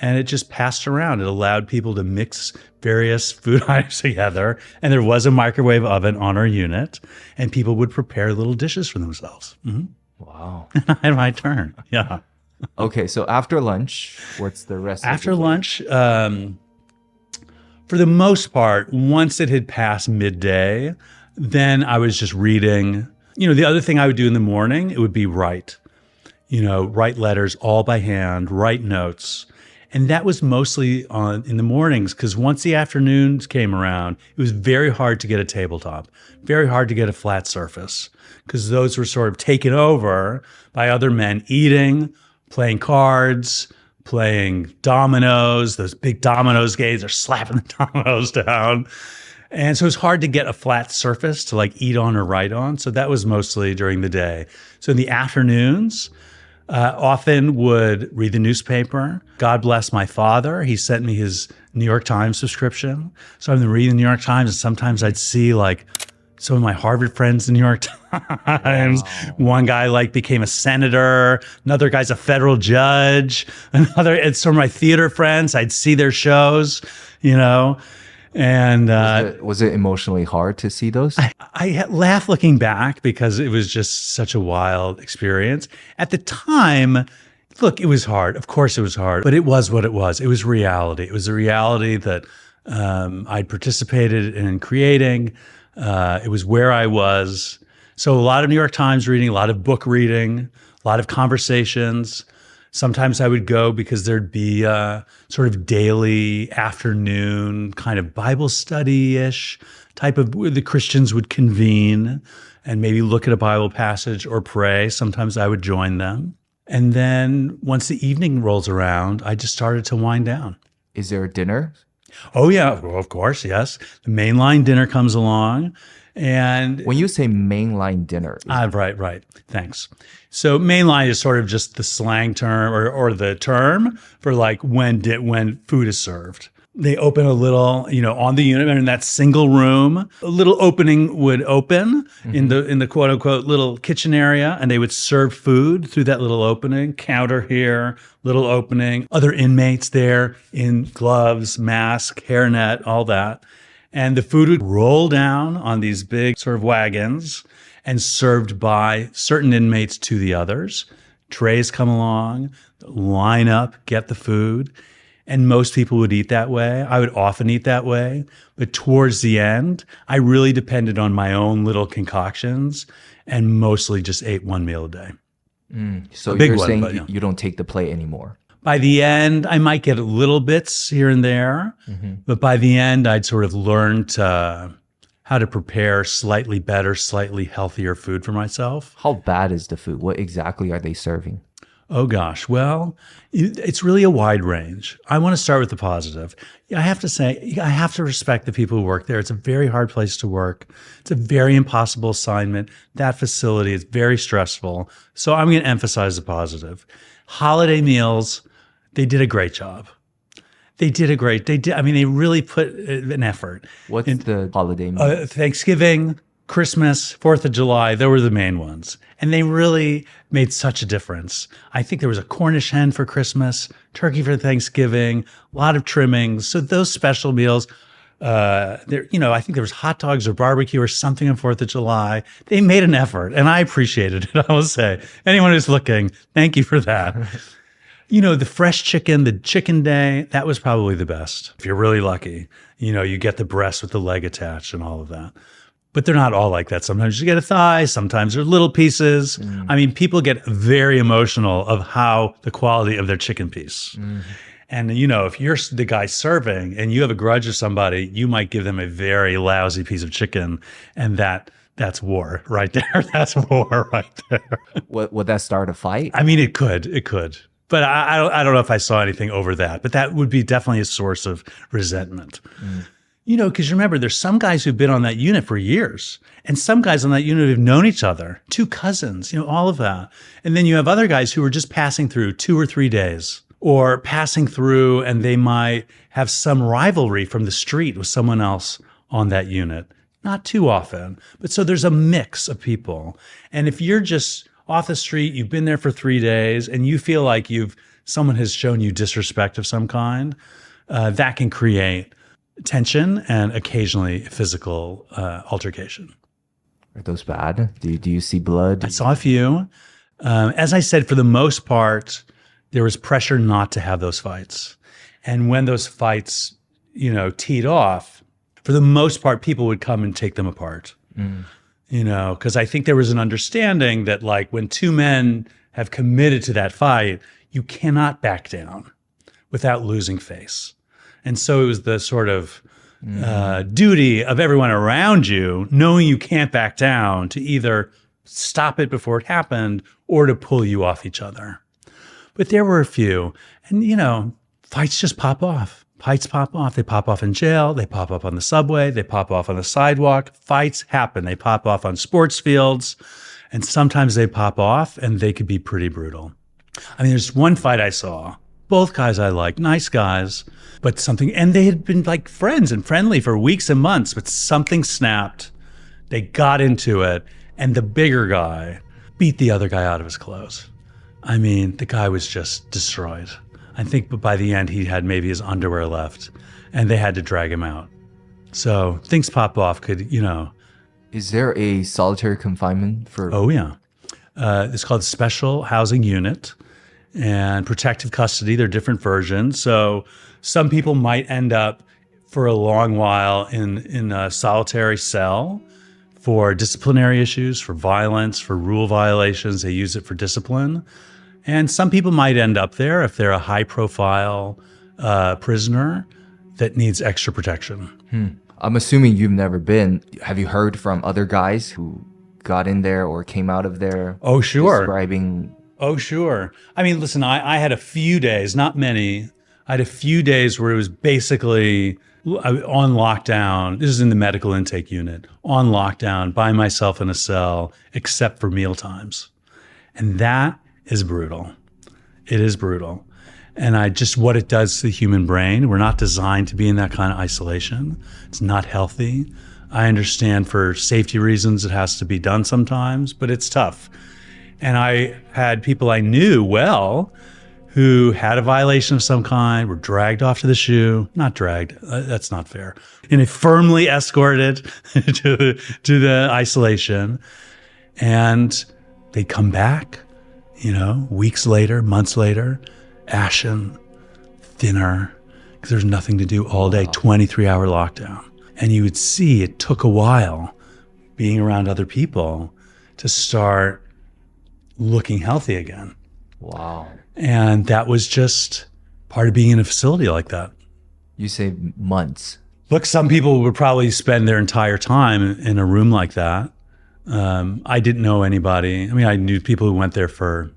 Speaker 3: And it just passed around. It allowed people to mix various food items together. And there was a microwave oven on our unit, and people would prepare little dishes for themselves. Mm-hmm.
Speaker 2: Wow.
Speaker 3: I had my turn. Yeah.
Speaker 2: Okay, so after lunch, what's the rest
Speaker 3: after
Speaker 2: of the
Speaker 3: lunch? For the most part, once it had passed midday, then I was just reading. The other thing I would do in the morning, it would be write letters all by hand, write notes. And that was mostly in the mornings, because once the afternoons came around, it was very hard to get a tabletop, very hard to get a flat surface, because those were sort of taken over by other men eating, playing cards, playing dominoes. Those big dominoes games are slapping the dominoes down. And so it's hard to get a flat surface to eat on or write on. So that was mostly during the day. So in the afternoons, often would read the newspaper. God bless my father. He sent me his New York Times subscription. So I've been reading the New York Times, and sometimes I'd see some of my Harvard friends in the New York Times. Wow. One guy became a senator. Another guy's a federal judge. And some of my theater friends, I'd see their shows, And
Speaker 2: was it emotionally hard to see those?
Speaker 3: I laugh looking back because it was just such a wild experience. At the time, look, it was hard. Of course it was hard, but it was what it was. It was reality. It was a reality that I'd participated in creating. It was where I was. So a lot of New York Times reading, a lot of book reading, a lot of conversations. Sometimes I would go because there'd be a sort of daily afternoon kind of Bible study-ish type of where the Christians would convene and maybe look at a Bible passage or pray. Sometimes I would join them. And then once the evening rolls around, I just started to wind down.
Speaker 2: Is there a dinner?
Speaker 3: Oh, yeah. Well, of course, yes. The mainline dinner comes along. And
Speaker 2: when you say mainline dinner,
Speaker 3: right. Thanks. So mainline is sort of just the slang term or the term for when food is served. They open a little, on the unit, in that single room, a little opening would open in the quote unquote little kitchen area, and they would serve food through that little opening. Counter here, little opening. Other inmates there in gloves, mask, hairnet, all that. And the food would roll down on these big sort of wagons and served by certain inmates to the others. Trays come along, line up, get the food. And most people would eat that way. I would often eat that way. But towards the end, I really depended on my own little concoctions and mostly just ate one meal a day.
Speaker 2: So you're saying you don't take the plate anymore?
Speaker 3: By the end, I might get little bits here and there. But by the end, I'd sort of learned how to prepare slightly better, slightly healthier food for myself.
Speaker 2: How bad is the food? What exactly are they serving?
Speaker 3: Oh, gosh. Well, it's really a wide range. I want to start with the positive. I have to say, I have to respect the people who work there. It's a very hard place to work. It's a very impossible assignment. That facility is very stressful. So I'm going to emphasize the positive. Holiday meals, they did a great job. They really put an effort.
Speaker 2: What's the holiday meal?
Speaker 3: Thanksgiving, Christmas, 4th of July, they were the main ones. And they really made such a difference. I think there was a Cornish hen for Christmas, turkey for Thanksgiving, a lot of trimmings. So those special meals, I think there was hot dogs or barbecue or something on 4th of July. They made an effort, and I appreciated it, I will say. Anyone who's looking, thank you for that. The fresh chicken, the chicken day, that was probably the best. If you're really lucky, you get the breast with the leg attached and all of that. But they're not all like that. Sometimes you get a thigh, sometimes they're little pieces. I mean, people get very emotional of how the quality of their chicken piece. And, if you're the guy serving and you have a grudge of somebody, you might give them a very lousy piece of chicken. And that's war right there. That's war right there.
Speaker 2: Would that start a fight?
Speaker 3: I mean, it could. But I don't know if I saw anything over that. But that would be definitely a source of resentment. Because remember, there's some guys who've been on that unit for years, and some guys on that unit have known each other, 2 cousins, all of that. And then you have other guys who are just passing through 2 or 3 days, or passing through, and they might have some rivalry from the street with someone else on that unit. Not too often, but so there's a mix of people. And if you're just off the street, you've been there for 3 days, and you feel like someone has shown you disrespect of some kind, that can create tension and occasionally physical altercation.
Speaker 2: Are those bad? Do you see blood?
Speaker 3: I saw a few. As I said, for the most part, there was pressure not to have those fights. And when those fights, teed off, for the most part, people would come and take them apart. Because I think there was an understanding that when 2 men have committed to that fight, you cannot back down without losing face. And so it was the sort of duty of everyone around you, knowing you can't back down, to either stop it before it happened or to pull you off each other. But there were a few. And, fights just pop off. Fights pop off. They pop off in jail. They pop up on the subway. They pop off on the sidewalk. Fights happen. They pop off on sports fields. And sometimes they pop off and they could be pretty brutal. I mean, there's one fight I saw. Both guys I liked, nice guys, and they had been friends and friendly for weeks and months, but something snapped. They got into it, and the bigger guy beat the other guy out of his clothes. I mean, the guy was just destroyed. I think by the end, he had maybe his underwear left, and they had to drag him out. So things pop off,
Speaker 2: Is there a solitary confinement for?
Speaker 3: Oh, yeah. It's called Special Housing Unit. And protective custody, there are different versions. So some people might end up for a long while in a solitary cell for disciplinary issues, for violence, for rule violations. They use it for discipline. And some people might end up there if they're a high-profile prisoner that needs extra protection.
Speaker 2: I'm assuming you've never been. Have you heard from other guys who got in there or came out of there?
Speaker 3: Oh, sure.
Speaker 2: Describing...
Speaker 3: Oh, sure. I mean, listen, I had a few days, not many. I had a few days where it was basically on lockdown. This is in the medical intake unit, on lockdown by myself in a cell, except for meal times. And that is brutal. It is brutal. And what it does to the human brain. We're not designed to be in that kind of isolation. It's not healthy. I understand for safety reasons it has to be done sometimes, but it's tough. And I had people I knew well who had a violation of some kind, were dragged off to the SHU. Not dragged, that's not fair. And firmly escorted to the isolation. And they'd come back, weeks later, months later, ashen, thinner, because there's nothing to do all day, 23-hour lockdown. And you would see it took a while being around other people to start looking healthy again.
Speaker 2: Wow.
Speaker 3: And that was just part of being in a facility like that.
Speaker 2: You say months.
Speaker 3: Look, some people would probably spend their entire time in a room like that. I didn't know anybody. I mean, I knew people who went there for,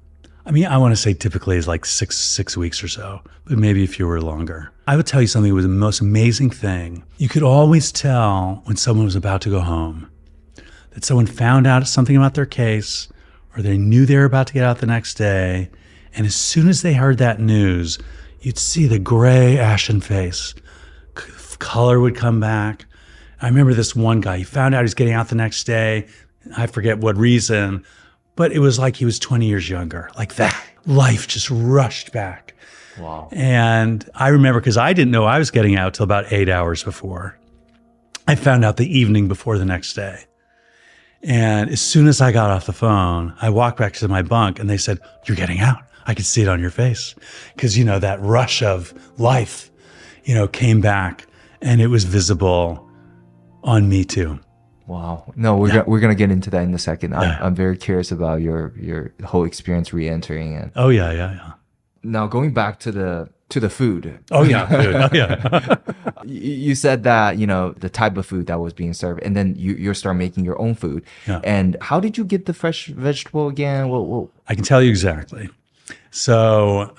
Speaker 3: I want to say typically it's like six weeks or so, but maybe a few were longer. I would tell you something that was the most amazing thing. You could always tell when someone was about to go home, that someone found out something about their case, or they knew they were about to get out the next day. And as soon as they heard that news, you'd see the gray, ashen face. Color would come back. I remember this one guy, he found out he's getting out the next day. I forget what reason, but it was like he was 20 years younger, like that. Life just rushed back.
Speaker 2: Wow.
Speaker 3: And I remember, because I didn't know I was getting out till about 8 hours before. I found out the evening before the next day. And as soon as I got off the phone, I walked back to my bunk and they said, "You're getting out." I could see it on your face. Because, that rush of life, came back, and it was visible on me too.
Speaker 2: Wow. No, we're gonna get into that in a second. I'm very curious about your whole experience re-entering it.
Speaker 3: Oh yeah.
Speaker 2: Now going back to the food.
Speaker 3: Oh yeah, food. Oh yeah.
Speaker 2: You said that the type of food that was being served, and then you start making your own food.
Speaker 3: Yeah.
Speaker 2: And how did you get the fresh vegetable again? Well,
Speaker 3: I can tell you exactly. So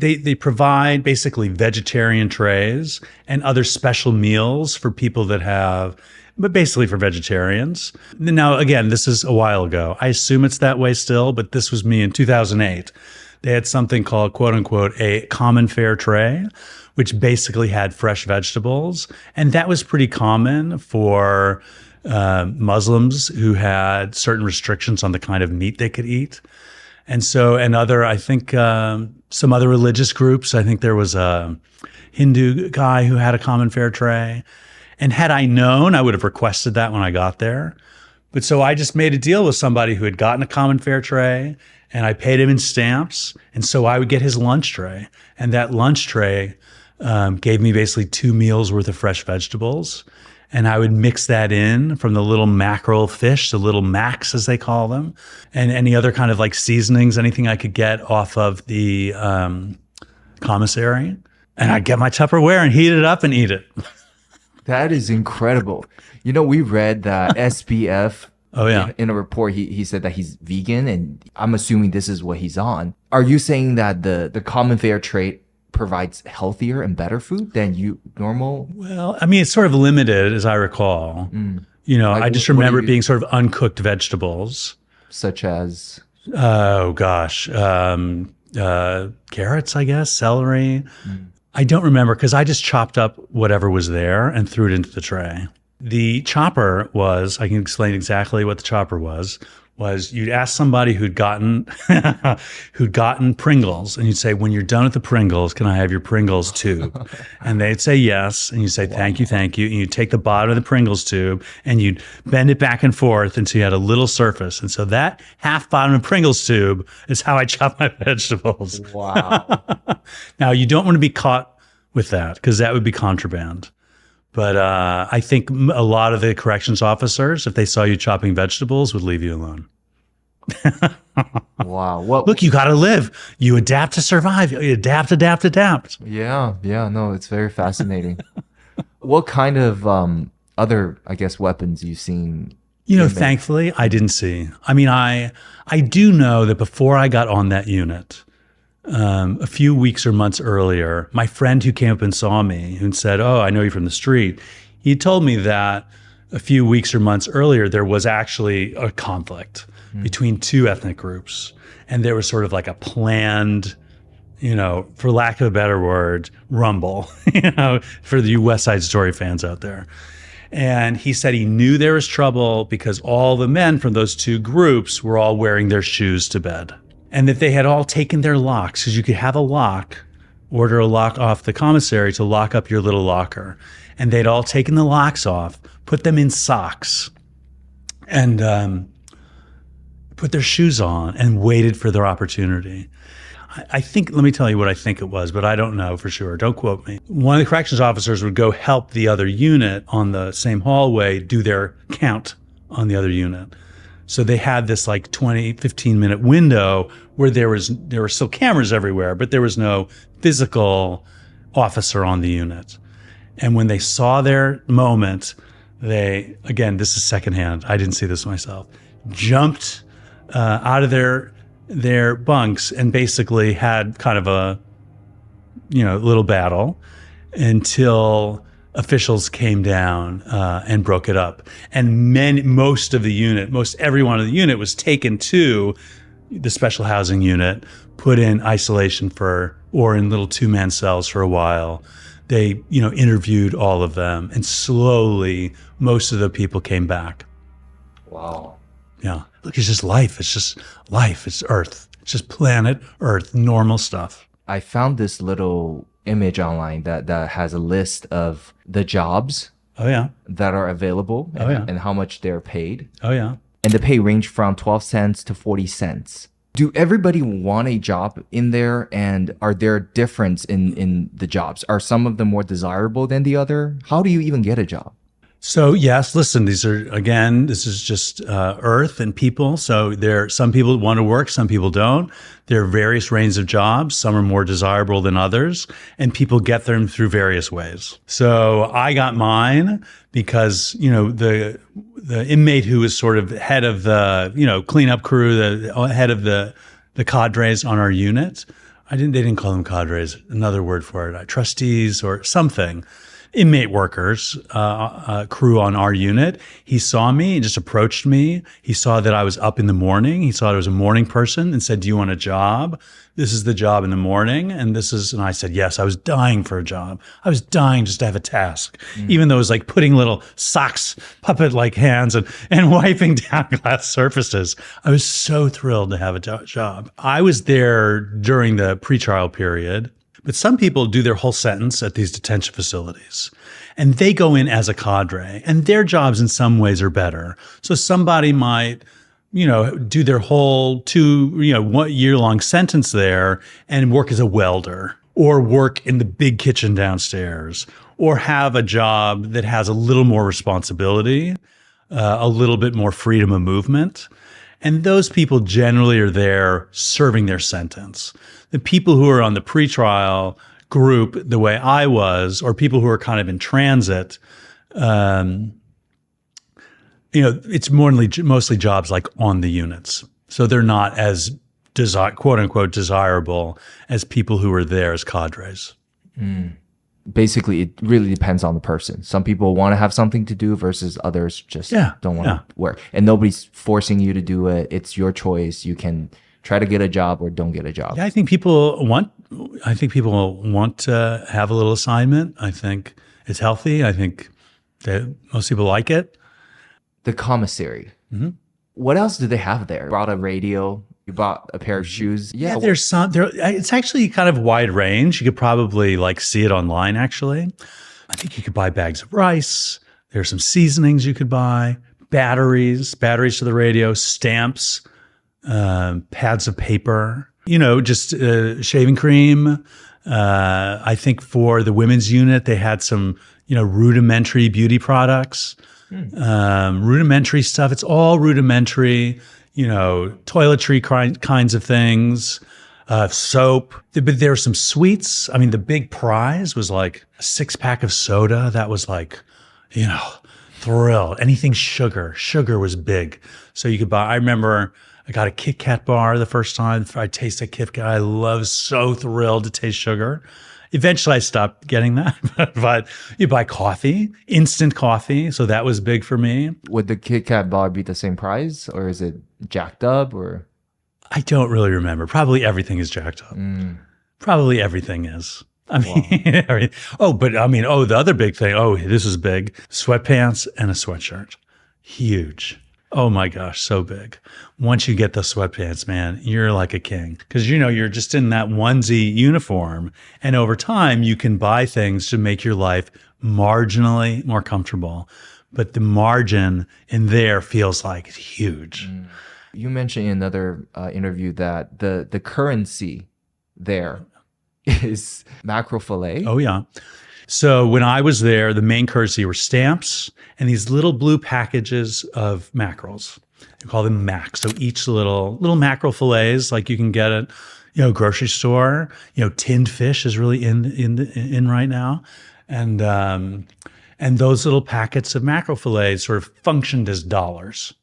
Speaker 3: they provide basically vegetarian trays and other special meals for people that have, but basically for vegetarians. Now, again, this is a while ago. I assume it's that way still, but this was me in 2008. They had something called, quote unquote, a common fare tray, which basically had fresh vegetables. And that was pretty common for Muslims who had certain restrictions on the kind of meat they could eat. And so, I think some other religious groups, I think there was a Hindu guy who had a common fare tray. And had I known, I would have requested that when I got there. But so I just made a deal with somebody who had gotten a common fare tray, and I paid him in stamps. And so I would get his lunch tray. And that lunch tray gave me basically 2 meals worth of fresh vegetables. And I would mix that in from the little mackerel fish, the little macks as they call them, and any other kind of like seasonings, anything I could get off of the commissary. And I'd get my Tupperware and heat it up and eat it.
Speaker 2: That is incredible. We read that SBF.
Speaker 3: Oh yeah.
Speaker 2: In a report, he said that he's vegan, and I'm assuming this is what he's on. Are you saying that the common fare trait provides healthier and better food than normal?
Speaker 3: Well, it's sort of limited, as I recall. I just remember it being sort of uncooked vegetables.
Speaker 2: Such as?
Speaker 3: Oh, gosh. Carrots, I guess, celery. I don't remember, because I just chopped up whatever was there and threw it into the tray. The chopper was, I can explain exactly what the chopper was you'd ask somebody who'd gotten Pringles, and you'd say, "When you're done with the Pringles, can I have your Pringles tube?" And they'd say yes, and you'd say, "Thank you, thank you." And you'd take the bottom of the Pringles tube and you'd bend it back and forth until you had a little surface. And so that half bottom of Pringles tube is how I chop my vegetables.
Speaker 2: Wow.
Speaker 3: Now, you don't want to be caught with that, because that would be contraband. But I think a lot of the corrections officers, if they saw you chopping vegetables, would leave you alone.
Speaker 2: Wow. Well,
Speaker 3: look, you got to live. You adapt to survive. You adapt.
Speaker 2: Yeah. No, it's very fascinating. What kind of other, I guess, weapons you've seen?
Speaker 3: Thankfully, I didn't see. I do know that before I got on that unit, a few weeks or months earlier, my friend who came up and saw me and said, "Oh, I know you from the street," he told me that a few weeks or months earlier, there was actually a conflict between 2 ethnic groups. And there was sort of like a planned, for lack of a better word, rumble, for the West Side Story fans out there. And he said he knew there was trouble because all the men from those 2 groups were all wearing their shoes to bed. And that they had all taken their locks, because you could have a lock, order a lock off the commissary to lock up your little locker. And they'd all taken the locks off, put them in socks, and put their shoes on and waited for their opportunity. I think, let me tell you what I think it was, but I don't know for sure. Don't quote me. One of the corrections officers would go help the other unit on the same hallway do their count on the other unit. So they had this like 20, 15-minute window where there were still cameras everywhere, but there was no physical officer on the unit. And when they saw their moment, they, again, this is secondhand, I didn't see this myself, jumped out of their bunks and basically had kind of a, little battle until officials came down and broke it up. And most everyone in the unit was taken to the special housing unit, put in isolation or in little 2-man cells for a while. They, interviewed all of them, and slowly most of the people came back.
Speaker 2: Wow.
Speaker 3: Yeah. Look, it's just life. It's just life. It's Earth. It's just planet Earth, normal stuff.
Speaker 2: I found this little image online that has a list of the jobs that are available and how much they're paid.
Speaker 3: Oh, yeah.
Speaker 2: And the pay range from 12 cents to 40 cents. Do everybody want a job in there? And are there difference in the jobs? Are some of them more desirable than the other? How do you even get a job?
Speaker 3: So yes, listen, this is just Earth and people. So some people want to work, some people don't. There are various ranges of jobs. Some are more desirable than others, and people get them through various ways. So I got mine because, the inmate who was sort of head of the, cleanup crew, the head of the cadres on our unit. They didn't call them cadres, another word for it, trustees or something. Inmate workers, crew on our unit. He saw me and just approached me. He saw that I was up in the morning. He saw I was a morning person and said, "Do you want a job? This is the job in the morning." And I said, yes, I was dying for a job. I was dying just to have a task, even though it was like putting little socks, puppet-like hands and wiping down glass surfaces. I was so thrilled to have a job. I was there during the pretrial period. But some people do their whole sentence at these detention facilities, and they go in as a cadre, and their jobs in some ways are better. So somebody might, do their whole 1 year-long sentence there and work as a welder, or work in the big kitchen downstairs, or have a job that has a little more responsibility, a little bit more freedom of movement. And those people generally are there serving their sentence. The people who are on the pretrial group, the way I was, or people who are kind of in transit, it's mostly jobs like on the units. So they're not as quote unquote desirable as people who are there as cadres.
Speaker 2: Basically, it really depends on the person. Some people want to have something to do versus others just don't want to work. And nobody's forcing you to do it. It's your choice. You can try to get a job or don't get a job.
Speaker 3: Yeah, I think people want to have a little assignment. I think it's healthy. I think that most people like it.
Speaker 2: The commissary. Mm-hmm. What else do they have there? You brought a radio. You bought a pair of shoes.
Speaker 3: Yeah, it's actually kind of wide range. You could probably see it online, actually. I think you could buy bags of rice. There's some seasonings you could buy, batteries for the radio, stamps, pads of paper, just shaving cream. I think for the women's unit, they had some, rudimentary beauty products, rudimentary stuff. It's all rudimentary. Toiletry kinds of things, soap. But there were some sweets. I mean, the big prize was like a 6-pack of soda. That was thrilled. Anything sugar. Sugar was big. So you could buy, I remember I got a Kit Kat bar the first time I tasted Kit Kat. I was so thrilled to taste sugar. Eventually, I stopped getting that, but you buy coffee, instant coffee. So that was big for me.
Speaker 2: Would the Kit Kat bar be the same price, or is it jacked up? Or
Speaker 3: I don't really remember. Probably everything is jacked up. Probably everything is. I mean, wow. The other big thing. Oh, this is big. Sweatpants and a sweatshirt. Huge. Oh my gosh, so big. Once you get the sweatpants, man, you're like a king. Because, you're just in that onesie uniform. And over time, you can buy things to make your life marginally more comfortable. But the margin in there feels like it's huge.
Speaker 2: You mentioned in another interview that the currency there is mackerel fillet.
Speaker 3: Oh, yeah. So when I was there, the main currency were stamps and these little blue packages of mackerels. We call them Macs. So each little mackerel fillets, like you can get at, grocery store. Tinned fish is really in right now, and those little packets of mackerel fillets sort of functioned as dollars.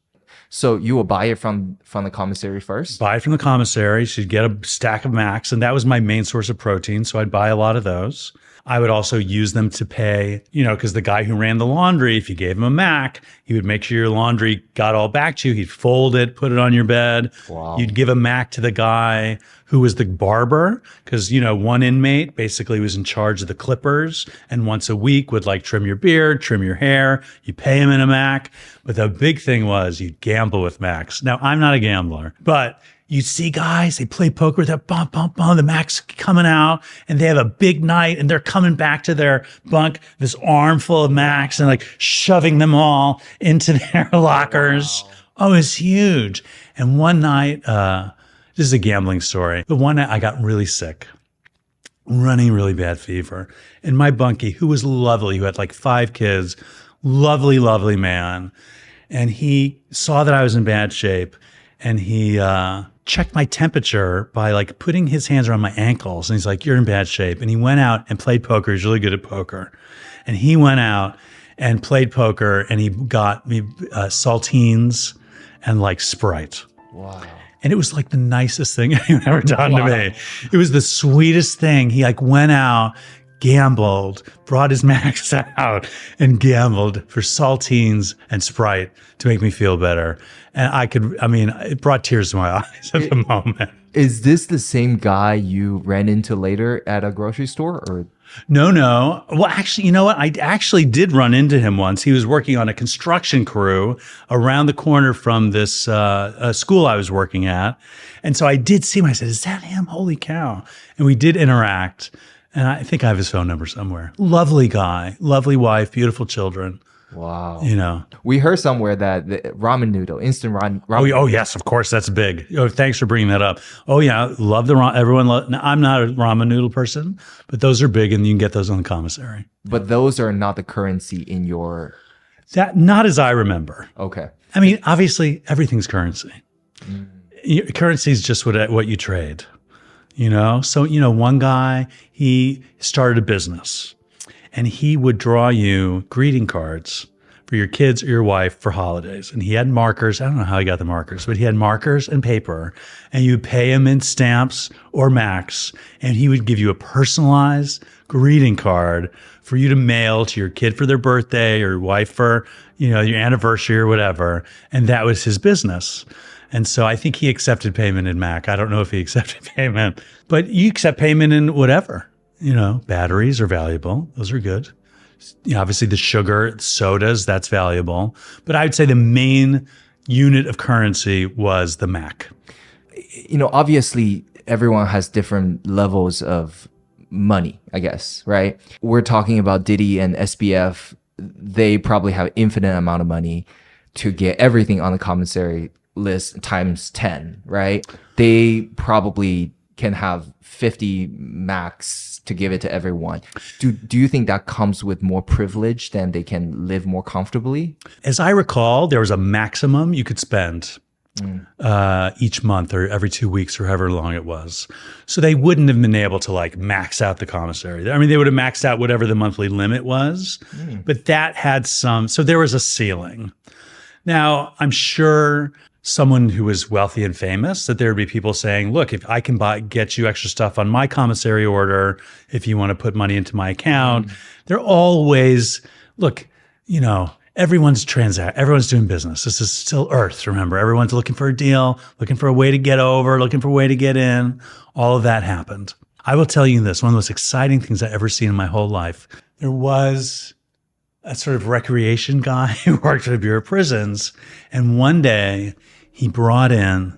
Speaker 2: So you will buy it from the commissary first?
Speaker 3: Buy it from the commissary. So you'd get a stack of Macs, and that was my main source of protein. So I'd buy a lot of those. I would also use them to pay, because the guy who ran the laundry, if you gave him a Mac, he would make sure your laundry got all back to you. He'd fold it, put it on your bed.
Speaker 2: Wow.
Speaker 3: You'd give a Mac to the guy who was the barber, because, one inmate basically was in charge of the clippers and once a week would trim your beard, trim your hair. You pay him in a Mac. But the big thing was you'd gamble with Macs. Now, I'm not a gambler, but you see guys, they play poker with that bum, bum, bum, the Mac's coming out and they have a big night and they're coming back to their bunk, this armful of Macs and shoving them all into their lockers. Wow. Oh, it's huge. And one night, this is a gambling story, but one night I got really sick, running really bad fever. And my bunkie, who was lovely, who had 5 kids, lovely, lovely man. And he saw that I was in bad shape and he, checked my temperature by putting his hands around my ankles. And he's like, you're in bad shape. And he went out and played poker. He's really good at poker. And he went out and played poker and he got me saltines and Sprite.
Speaker 2: Wow.
Speaker 3: And it was the nicest thing anyone ever done to me. It was the sweetest thing. He went out, gambled, brought his Macs out and gambled for saltines and Sprite to make me feel better. And it brought tears to my eyes at the moment.
Speaker 2: Is this the same guy you ran into later at a grocery store or?
Speaker 3: No. Well, actually, you know what? I actually did run into him once. He was working on a construction crew around the corner from this school I was working at. And so I did see him. I said, is that him? Holy cow. And we did interact. And I think I have his phone number somewhere. Lovely guy, lovely wife, beautiful children.
Speaker 2: Wow.
Speaker 3: We
Speaker 2: heard somewhere that the ramen noodle, instant ramen.
Speaker 3: Oh, yes, of course, that's big. Oh, thanks for bringing that up. Oh, yeah, love the ramen. Everyone now, I'm not a ramen noodle person, but those are big and you can get those on the commissary.
Speaker 2: But those are not the currency in your...
Speaker 3: Not as I remember.
Speaker 2: Okay.
Speaker 3: Obviously, everything's currency. Currency is just what you trade. So, one guy, he started a business and he would draw you greeting cards for your kids or your wife for holidays. And he had markers. I don't know how he got the markers, but he had markers and paper and you pay him in stamps or Macs. And he would give you a personalized greeting card for you to mail to your kid for their birthday or your wife for, your anniversary or whatever. And that was his business. And so I think he accepted payment in Mac. I don't know if he accepted payment, but you accept payment in whatever. Batteries are valuable. Those are good. Obviously the sugar, sodas, that's valuable. But I would say the main unit of currency was the Mac.
Speaker 2: Obviously everyone has different levels of money, I guess, right? We're talking about Diddy and SBF. They probably have infinite amount of money to get everything on the commissary list times 10, right? They probably can have 50 Macs to give it to everyone. Do you think that comes with more privilege than they can live more comfortably? As
Speaker 3: I recall, there was a maximum you could spend each month or every 2 weeks or however long it was. So they wouldn't have been able to max out the commissary. They would have maxed out whatever the monthly limit was, but that had so there was a ceiling. Now, I'm sure someone who was wealthy and famous, that there would be people saying, look, if I can get you extra stuff on my commissary order, if you want to put money into my account, they're always, look, everyone's doing business. This is still Earth, remember? Everyone's looking for a deal, looking for a way to get over, looking for a way to get in. All of that happened. I will tell you this, one of the most exciting things I've ever seen in my whole life. There was a sort of recreation guy who worked at the Bureau of Prisons, and one day, he brought in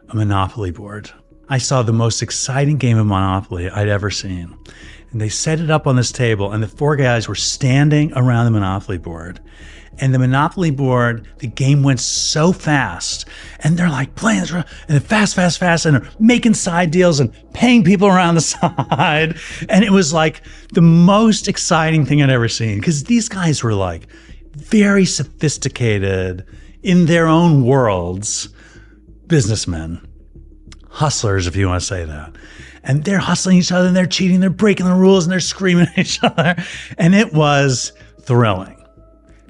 Speaker 3: a Monopoly board. I saw the most exciting game of Monopoly I'd ever seen. And they set it up on this table and the 4 guys were standing around the Monopoly board And the Monopoly board, the game went so fast. And they're like playing this, and then fast. And they're making side deals and paying people around the side. And it was like the most exciting thing I'd ever seen. Because these guys were like very sophisticated in their own worlds, businessmen, hustlers, if you want to say that. And they're hustling each other and they're cheating, they're breaking the rules and they're screaming at each other. And it was thrilling.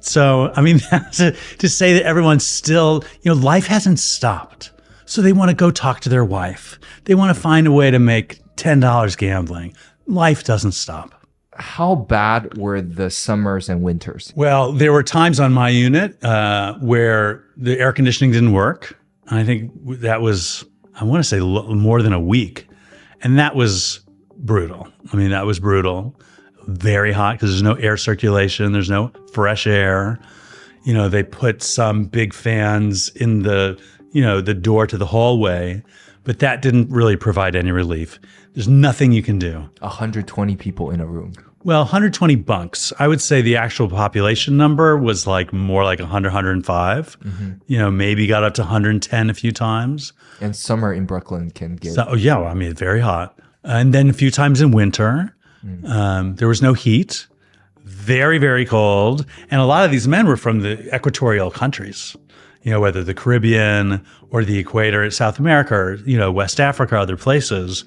Speaker 3: So, I mean, to say that everyone's still, life hasn't stopped. So they want to go talk to their wife. They want to find a way to make $10 gambling. Life doesn't stop.
Speaker 2: How bad were the summers and winters?
Speaker 3: Well, there were times on my unit where the air conditioning didn't work. I think that was, I want to say more than a week. And that was brutal. I mean, that was brutal. Very hot because there's no air circulation. There's no fresh air. They put some big fans in the door to the hallway, but that didn't really provide any relief. There's nothing you can do.
Speaker 2: 120 people in a room.
Speaker 3: Well, 120 bunks. I would say the actual population number was more like 100, 105. Mm-hmm. Maybe got up to 110 a few times.
Speaker 2: And summer in Brooklyn can get...
Speaker 3: Very hot. And then a few times in winter. There was no heat. Very, very cold. And a lot of these men were from the equatorial countries, whether the Caribbean or the equator, South America, or, West Africa, other places.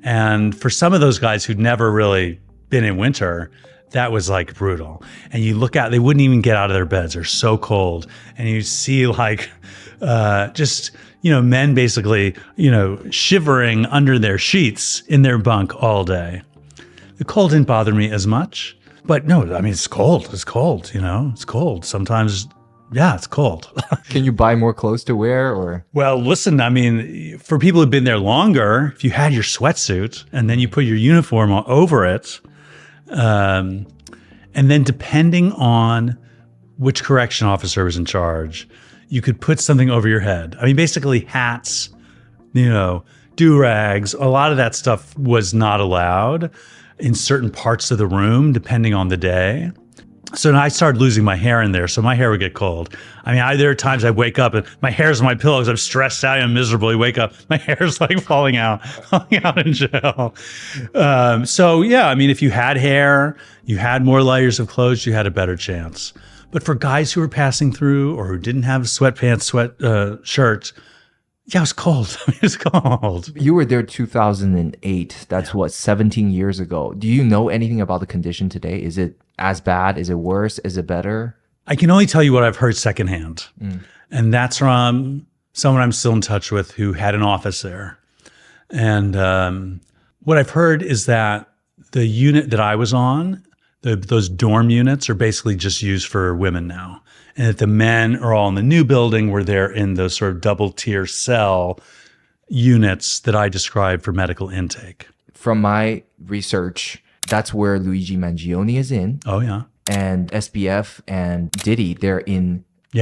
Speaker 3: And for some of those guys who'd never really been in winter, that was like brutal. And you look out, they wouldn't even get out of their beds. They're so cold. And you see men basically, shivering under their sheets in their bunk all day. The cold didn't bother me as much, but no, I mean, it's cold. It's cold, it's cold. Sometimes, it's cold.
Speaker 2: Can you buy more clothes to wear or?
Speaker 3: Well, listen, I mean, for people who've been there longer, if you had your sweatsuit and then you put your uniform over it, and then depending on which correction officer was in charge, you could put something over your head. I mean, basically hats, do-rags, a lot of that stuff was not allowed in certain parts of the room, depending on the day. So I started losing my hair in there, so my hair would get cold. I mean, there are times I wake up and my hair's on my pillows. I'm stressed out and miserably wake up. My hair's falling out in jail. I mean, if you had hair, you had more layers of clothes, you had a better chance. But for guys who were passing through or who didn't have sweatpants, shirts, it was cold. I mean, it was cold.
Speaker 2: You were there 2008. That's 17 years ago. Do you know anything about the condition today? Is it as bad? Is it worse? Is it better?
Speaker 3: I can only tell you what I've heard secondhand. And that's from someone I'm still in touch with who had an office there. And what I've heard is that the unit that I was on, those dorm units are basically just used for women now. And that the men are all in the new building where they're in those sort of double tier cell units that I described for medical intake.
Speaker 2: From my research, that's where Luigi Mangione is in.
Speaker 3: Oh, yeah.
Speaker 2: And SBF and Diddy, they're in...
Speaker 3: 4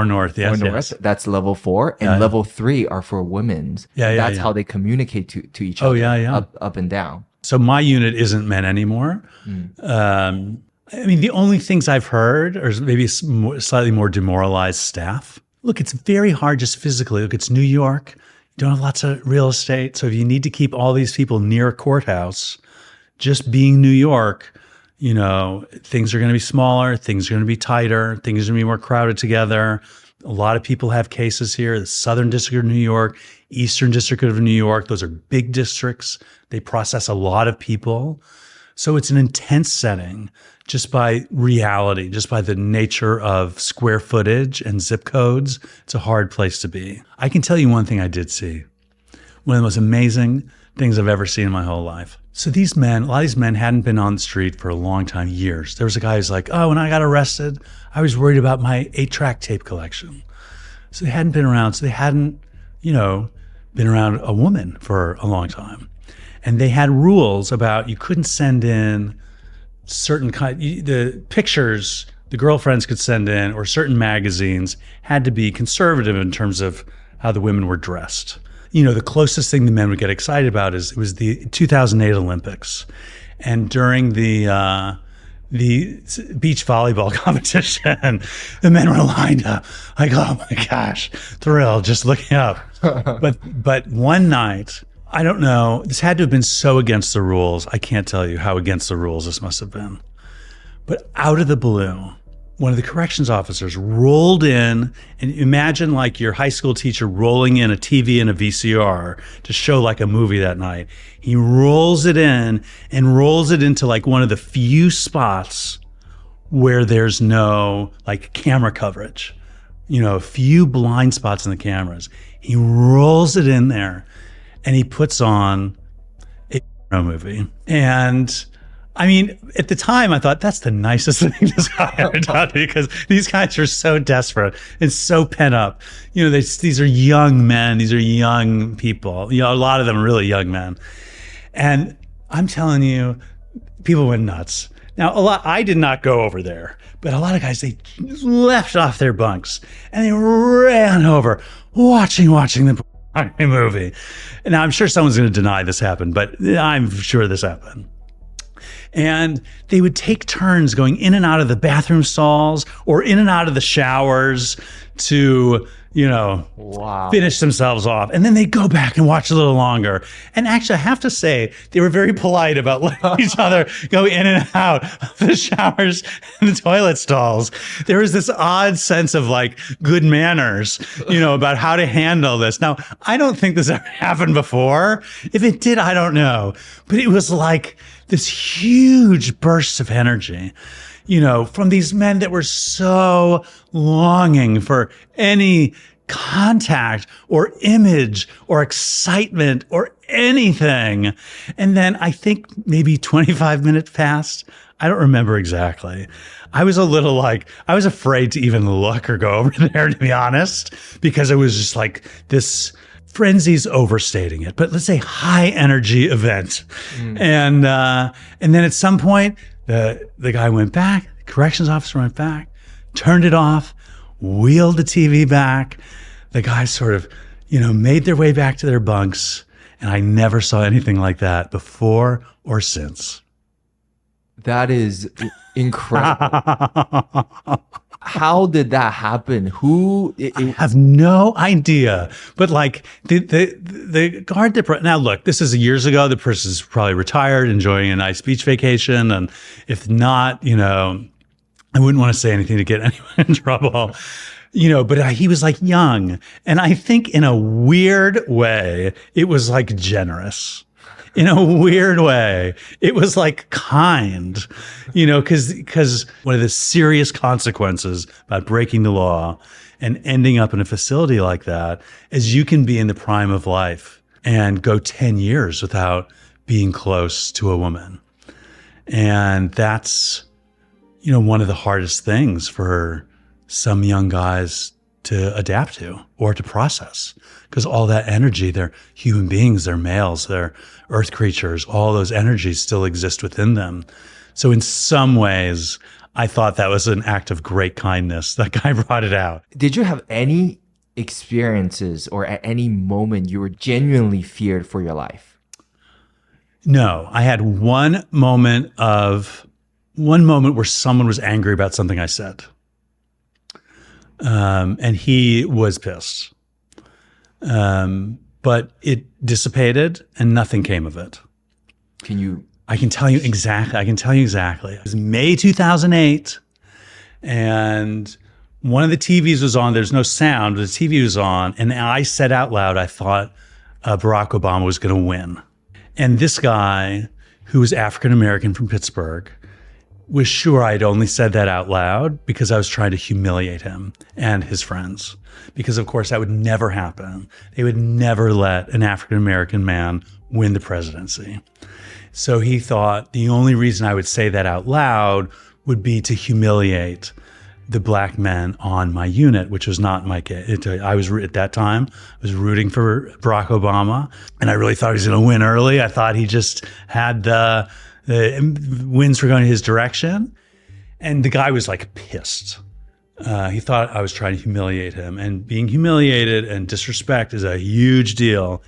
Speaker 3: North, yes.
Speaker 2: 4 North, yes. That's level 4. And level 3 are for women's. That's how they communicate to each other, up and down.
Speaker 3: So my unit isn't men anymore. I mean, the only things I've heard are maybe slightly more demoralized staff. Look, it's very hard just physically. Look, it's New York. You don't have lots of real estate. So if you need to keep all these people near a courthouse, just being New York, things are going to be smaller, things are going to be tighter, things are going to be more crowded together. A lot of people have cases here. The Southern District of New York, Eastern District of New York, those are big districts. They process a lot of people. So it's an intense setting just by reality, just by the nature of square footage and zip codes. It's a hard place to be. I can tell you one thing I did see. One of the most amazing things I've ever seen in my whole life. So a lot of these men hadn't been on the street for a long time, years. There was a guy who's like, when I got arrested, I was worried about my 8-track tape collection. So they hadn't been around. So they hadn't, been around a woman for a long time. And they had rules about you couldn't send in the pictures the girlfriends could send in or certain magazines had to be conservative in terms of how the women were dressed. The closest thing the men would get excited about it was the 2008 Olympics. And during the the beach volleyball competition. The men were lined up, like, oh my gosh, thrilled, just looking up. But one night, I don't know, this had to have been so against the rules. I can't tell you how against the rules this must have been. But out of the blue, one of the corrections officers rolled in, and imagine like your high school teacher rolling in a TV and a VCR to show like a movie that night. He rolls it in and rolls it into like one of the few spots where there's no like camera coverage, a few blind spots in the cameras. He rolls it in there and he puts on a movie. And I mean, at the time, I thought that's the nicest thing this guy ever done, because these guys are so desperate and so pent up. These are young men. These are young people. A lot of them are really young men. And I'm telling you, people went nuts. Now, I did not go over there, but a lot of guys, they left off their bunks and they ran over watching the movie. Now, I'm sure someone's going to deny this happened, but I'm sure this happened. And they would take turns going in and out of the bathroom stalls or in and out of the showers to, finish themselves off. And then they'd go back and watch a little longer. And actually, I have to say, they were very polite about letting each other go in and out of the showers and the toilet stalls. There was this odd sense of like good manners, about how to handle this. Now, I don't think this ever happened before. If it did, I don't know. But it was like this huge burst of energy, from these men that were so longing for any contact or image or excitement or anything. And then I think maybe 25 minutes passed. I don't remember exactly. I was a little I was afraid to even look or go over there, to be honest, because it was just like this. Frenzy's overstating it, but let's say high energy event. And then at some point, the guy went back, the corrections officer went back, turned it off, wheeled the TV back. The guys sort of, made their way back to their bunks. And I never saw anything like that before or since.
Speaker 2: That is incredible. How did that happen?
Speaker 3: I have no idea. But like the guard that now look, this is years ago. The person's probably retired, enjoying a nice beach vacation, and if not, I wouldn't want to say anything to get anyone in trouble. But he was like young, and I think in a weird way, it was like generous. In a weird way, it was like kind, because one of the serious consequences about breaking the law and ending up in a facility like that is you can be in the prime of life and go 10 years without being close to a woman. And that's, one of the hardest things for some young guys to adapt to or to process, because all that energy, they're human beings, they're males, they're earth creatures, all those energies still exist within them. So in some ways, I thought that was an act of great kindness. That guy brought it out.
Speaker 2: Did you have any experiences or at any moment you were genuinely feared for your life?
Speaker 3: No, I had one moment where someone was angry about something I said. And he was pissed. But it dissipated and nothing came of it. I can tell you exactly. It was May 2008, and one of the TVs was on. There's no sound, but the TV was on, and I said out loud, I thought Barack Obama was going to win. And this guy, who was African-American from Pittsburgh, was sure I'd only said that out loud because I was trying to humiliate him and his friends. Because, of course, that would never happen. They would never let an African-American man win the presidency. So he thought the only reason I would say that out loud would be to humiliate the black men on my unit, which was not my case. I was, at that time, I was rooting for Barack Obama, and I really thought he was going to win early. I thought he just had the winds were going his direction. And the guy was like pissed. He thought I was trying to humiliate him, and being humiliated and disrespect is a huge deal,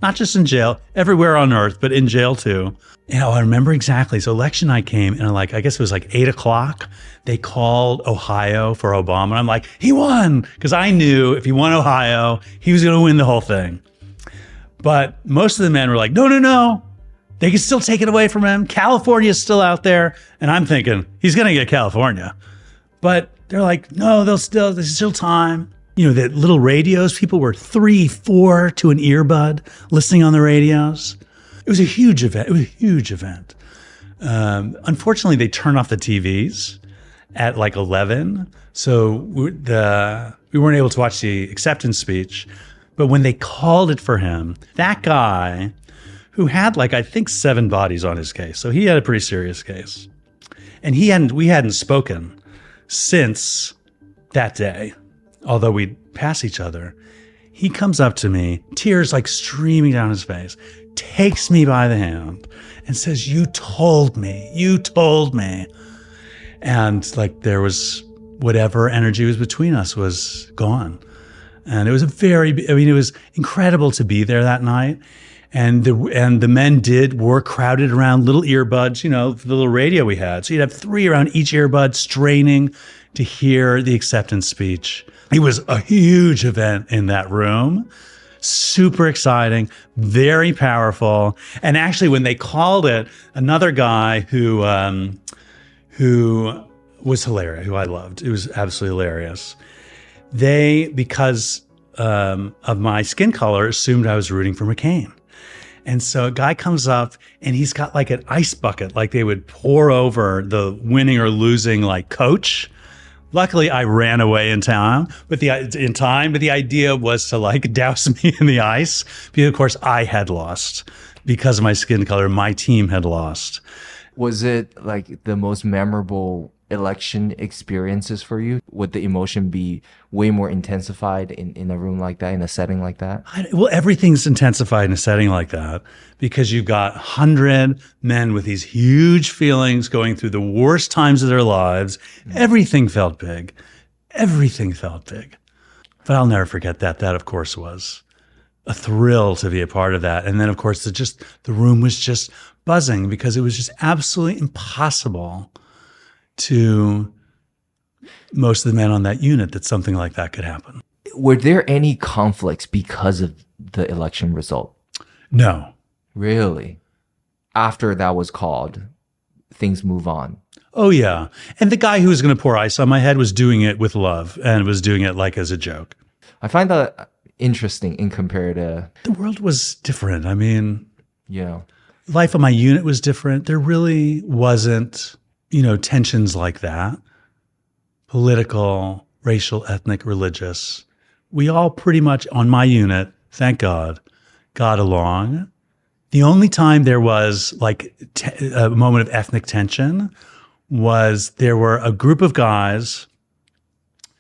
Speaker 3: not just in jail, everywhere on earth, but in jail too. I remember exactly. So election night came, and I guess it was like 8:00. They called Ohio for Obama. And I'm like, he won, because I knew if he won Ohio, he was going to win the whole thing. But most of the men were like, no, they can still take it away from him. California is still out there. And I'm thinking, he's going to get California. But they're like, no, there's still time. The little radios, people were 3, 4 to an earbud listening on the radios. It was a huge event. Unfortunately, they turned off the TVs at like 11. So we weren't able to watch the acceptance speech. But when they called it for him, that guy who had I think 7 bodies on his case. So he had a pretty serious case. And we hadn't spoken since that day, although we'd pass each other. He comes up to me, tears streaming down his face, takes me by the hand and says, you told me. And there was whatever energy was between us was gone. And it was it was incredible to be there that night. And the men were crowded around little earbuds, the little radio we had. So you'd have 3 around each earbud straining to hear the acceptance speech. It was a huge event in that room. Super exciting, very powerful. And actually, when they called it, another guy who was hilarious, who I loved, it was absolutely hilarious. They, because of my skin color, assumed I was rooting for McCain. And so a guy comes up and he's got an ice bucket, they would pour over the winning or losing coach. Luckily, I ran away in time, but the idea was to douse me in the ice. Because of course I had lost because of my skin color. My team had lost.
Speaker 2: Was it the most memorable election experiences for you? Would the emotion be way more intensified in a room like that, in a setting like that?
Speaker 3: Well, everything's intensified in a setting like that because you've got 100 men with these huge feelings going through the worst times of their lives. Everything felt big. But I'll never forget that. That, of course, was a thrill to be a part of that. And then, of course, the room was just buzzing because it was just absolutely impossible to most of the men on that unit that something like that could happen.
Speaker 2: Were there any conflicts because of the election result?
Speaker 3: No.
Speaker 2: Really? After that was called, things move on.
Speaker 3: Oh, yeah. And the guy who was going to pour ice on my head was doing it with love and was doing it as a joke.
Speaker 2: I find that interesting in compared to...
Speaker 3: The world was different.
Speaker 2: Yeah.
Speaker 3: Life on my unit was different. There really wasn't tensions like that, political, racial, ethnic, religious. We all pretty much on my unit, thank God, got along. The only time there was a moment of ethnic tension was there were a group of guys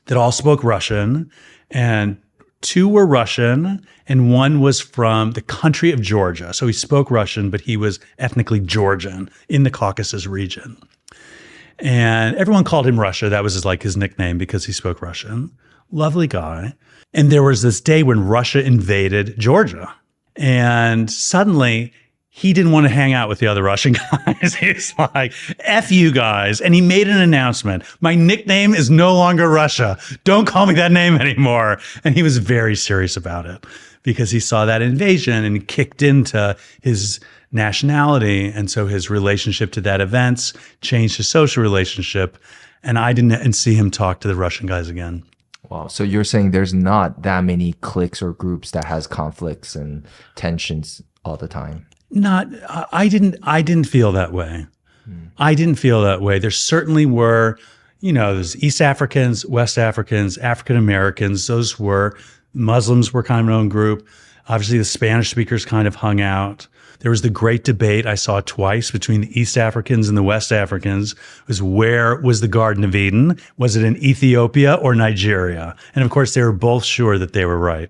Speaker 3: that all spoke Russian, and 2 were Russian and 1 was from the country of Georgia. So he spoke Russian, but he was ethnically Georgian in the Caucasus region. And everyone called him Russia. That was his nickname because he spoke Russian. Lovely guy. And there was this day when Russia invaded Georgia. And suddenly he didn't want to hang out with the other Russian guys. He's like, F you guys. And he made an announcement. My nickname is no longer Russia. Don't call me that name anymore. And he was very serious about it because he saw that invasion and kicked into his nationality. And so his relationship to that event changed his social relationship. And I didn't see him talk to the Russian guys again.
Speaker 2: Wow. So you're saying there's not that many cliques or groups that has conflicts and tensions all the time?
Speaker 3: I didn't feel that way. I didn't feel that way. There certainly were, there's East Africans, West Africans, African Americans. Those were Muslims were kind of an own group. Obviously, the Spanish speakers kind of hung out. There was the great debate I saw twice between the East Africans and the West Africans, was where was the Garden of Eden? Was it in Ethiopia or Nigeria? And of course, they were both sure that they were right.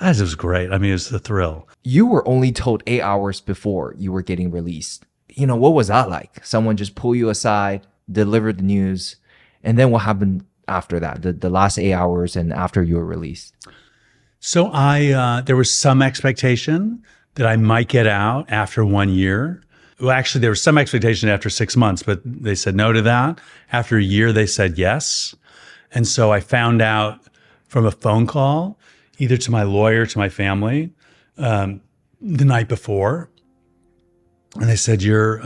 Speaker 3: It was great. It was a thrill.
Speaker 2: You were only told 8 hours before you were getting released. What was that like? Someone just pull you aside, deliver the news, And then what happened after that, the last 8 hours and after you were released?
Speaker 3: So there was some expectation that I might get out after 1 year. Well, actually, there was some expectation after 6 months, but they said no to that. After a year, they said yes. And so I found out from a phone call, either to my lawyer, to my family, the night before. And they said, you're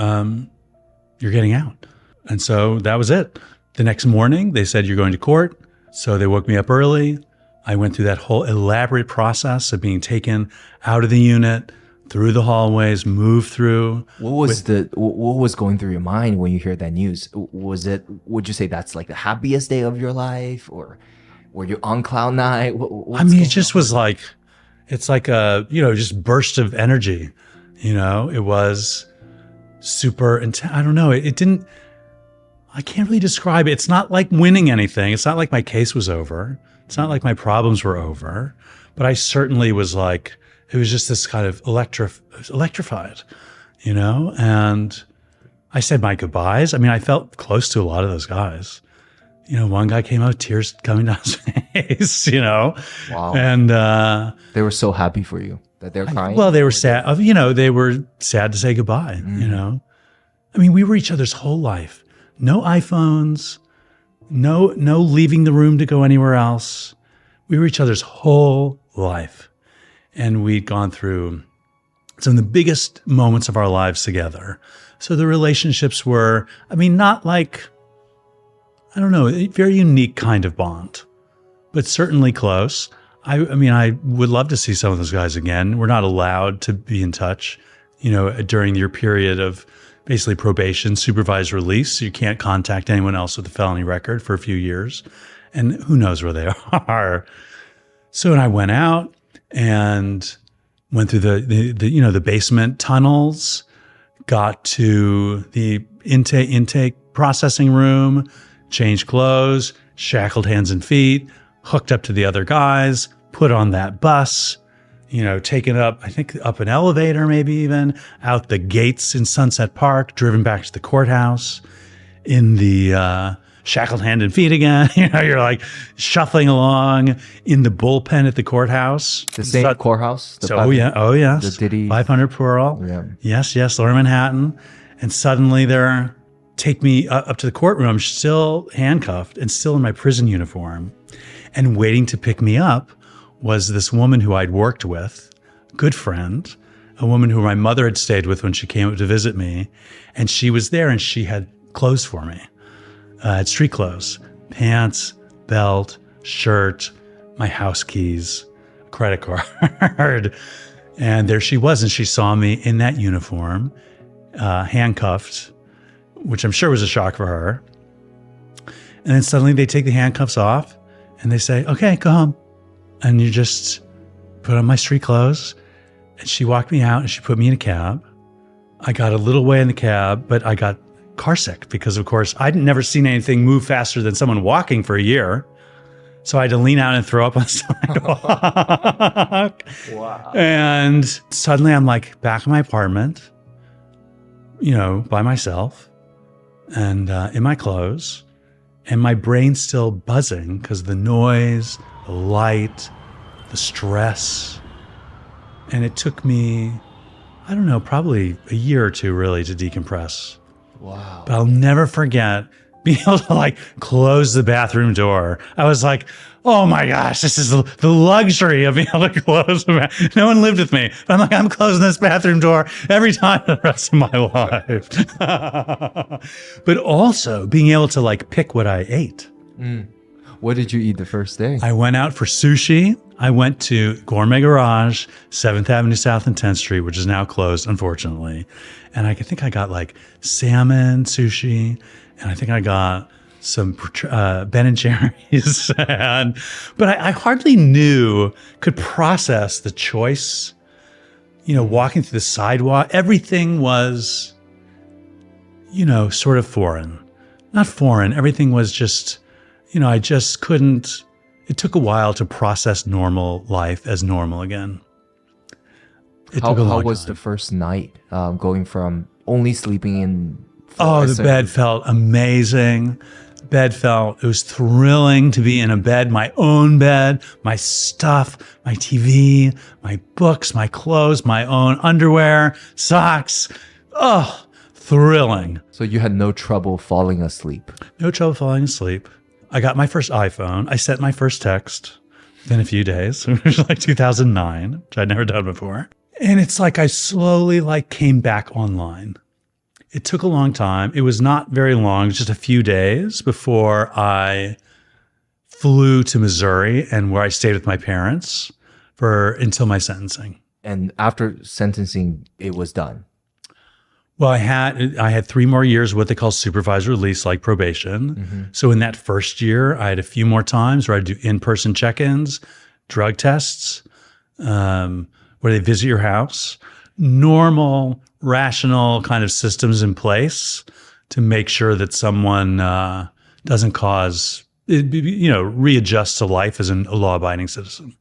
Speaker 3: getting out. And so that was it. The next morning, they said, you're going to court. So they woke me up early. I went through that whole elaborate process of being taken out of the unit, through the hallways, moved through.
Speaker 2: What was going through your mind when you heard that news? Would you say that's like the happiest day of your life, or were you on cloud nine?
Speaker 3: It just was like, it's like a, just burst of energy. It was super intense. I don't know. I can't really describe it. It's not like winning anything. It's not like my case was over. It's not like my problems were over, but I certainly was like, it was just this kind of electrified, and I said my goodbyes. I felt close to a lot of those guys. One guy came out, tears coming down his face,
Speaker 2: Wow.
Speaker 3: And
Speaker 2: they were so happy for you that they're crying.
Speaker 3: Well, they were sad, they were sad to say goodbye, we were each other's whole life. No iPhones, no leaving the room to go anywhere else. We were each other's whole life. And we'd gone through some of the biggest moments of our lives together. So the relationships were, not like, I don't know, a very unique kind of bond, but certainly close. I would love to see some of those guys again. We're not allowed to be in touch, during your period of basically probation, supervised release. You can't contact anyone else with a felony record for a few years. And who knows where they are. So, and I went out and went through the basement tunnels, got to the intake processing room, changed clothes, shackled hands and feet, hooked up to the other guys, put on that bus, taken up, I think up an elevator, maybe even out the gates in Sunset Park, driven back to the courthouse in the shackled hand and feet again. You're like shuffling along in the bullpen at the courthouse.
Speaker 2: The same courthouse?
Speaker 3: Oh, yes.
Speaker 2: The Diddy.
Speaker 3: 500 Pearl.
Speaker 2: Yeah.
Speaker 3: Yes, Lower Manhattan. And suddenly take me up to the courtroom. I'm still handcuffed and still in my prison uniform. And waiting to pick me up was this woman who I'd worked with, good friend, a woman who my mother had stayed with when she came up to visit me. And she was there and she had clothes for me. Had street clothes, pants, belt, shirt, my house keys, credit card. And there she was. And she saw me in that uniform, handcuffed, which I'm sure was a shock for her. And then suddenly they take the handcuffs off and they say, okay, go home. And you just put on my street clothes. And she walked me out and she put me in a cab. I got a little way in the cab, but I got car sick because, of course, I'd never seen anything move faster than someone walking for a year. So I had to lean out and throw up on the sidewalk.
Speaker 2: Wow.
Speaker 3: And suddenly I'm like back in my apartment, by myself and in my clothes, and my brain's still buzzing because the noise, the light, the stress. And it took me, I don't know, probably a year or two really to decompress.
Speaker 2: Wow.
Speaker 3: But I'll never forget being able to close the bathroom door. I was like, oh my gosh, this is the luxury of being able to close the bathroom. No one lived with me. But I'm like, I'm closing this bathroom door every time for the rest of my life. But also being able to pick what I ate.
Speaker 2: Mm. What did you eat the first day?
Speaker 3: I went out for sushi. I went to Gourmet Garage, 7th Avenue South and 10th Street, which is now closed, unfortunately. And I think I got salmon sushi, and I think I got some Ben and Jerry's. But I hardly could process the choice. Walking through the sidewalk, everything was, sort of foreign. Not foreign, everything was just, I just couldn't. It took a while to process normal life as normal again.
Speaker 2: How was the first night going from only sleeping in?
Speaker 3: The bed felt amazing. bed felt. It was thrilling to be in a bed, my own bed, my stuff, my TV, my books, my clothes, my own underwear, socks. Oh, thrilling.
Speaker 2: So you had no trouble falling asleep?
Speaker 3: No trouble falling asleep. I got my first iPhone. I sent my first text within a few days. It was like 2009, which I'd never done before. And it's like I slowly came back online. It took a long time. It was not very long, just a few days before I flew to Missouri and where I stayed with my parents until my sentencing.
Speaker 2: And after sentencing, it was done?
Speaker 3: Well, I had 3 more years what they call supervised release, like probation. Mm-hmm. So in that first year, I had a few more times where I'd do in-person check-ins, drug tests, where they visit your house, normal, rational kind of systems in place to make sure that someone doesn't readjust to life as a law-abiding citizen.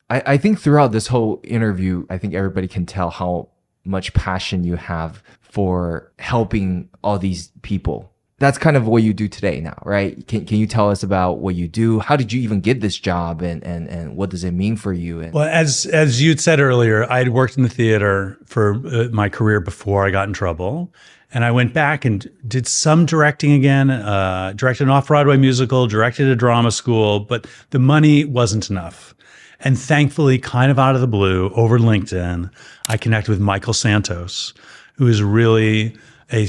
Speaker 2: I think throughout this whole interview, I think everybody can tell how much passion you have for helping all these people. That's kind of what you do today now, right? Can you tell us about what you do? How did you even get this job, and what does it mean for you?
Speaker 3: Well, as you'd said earlier, I'd worked in the theater for my career before I got in trouble. And I went back and did some directing again, directed an off-Broadway musical, directed a drama school, but the money wasn't enough. And thankfully, kind of out of the blue, over LinkedIn, I connected with Michael Santos, who is really a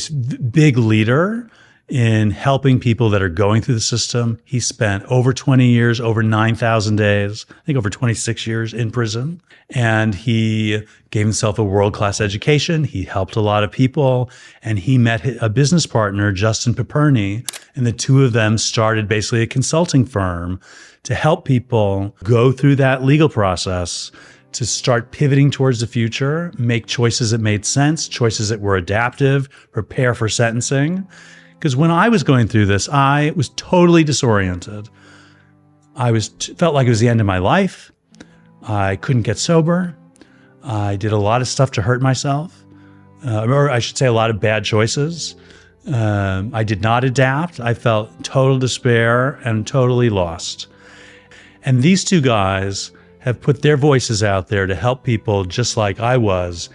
Speaker 3: big leader in helping people that are going through the system. He spent over 20 years, over 9,000 days, I think over 26 years in prison. And he gave himself a world-class education. He helped a lot of people. And he met a business partner, Justin Paperny, and the two of them started basically a consulting firm to help people go through that legal process, to start pivoting towards the future, make choices that made sense, choices that were adaptive, prepare for sentencing. Because when I was going through this, I was totally disoriented. I felt like it was the end of my life. I couldn't get sober. I did a lot of stuff to hurt myself, or I should say a lot of bad choices. I did not adapt. I felt total despair and totally lost. And these two guys have put their voices out there to help people just like I was,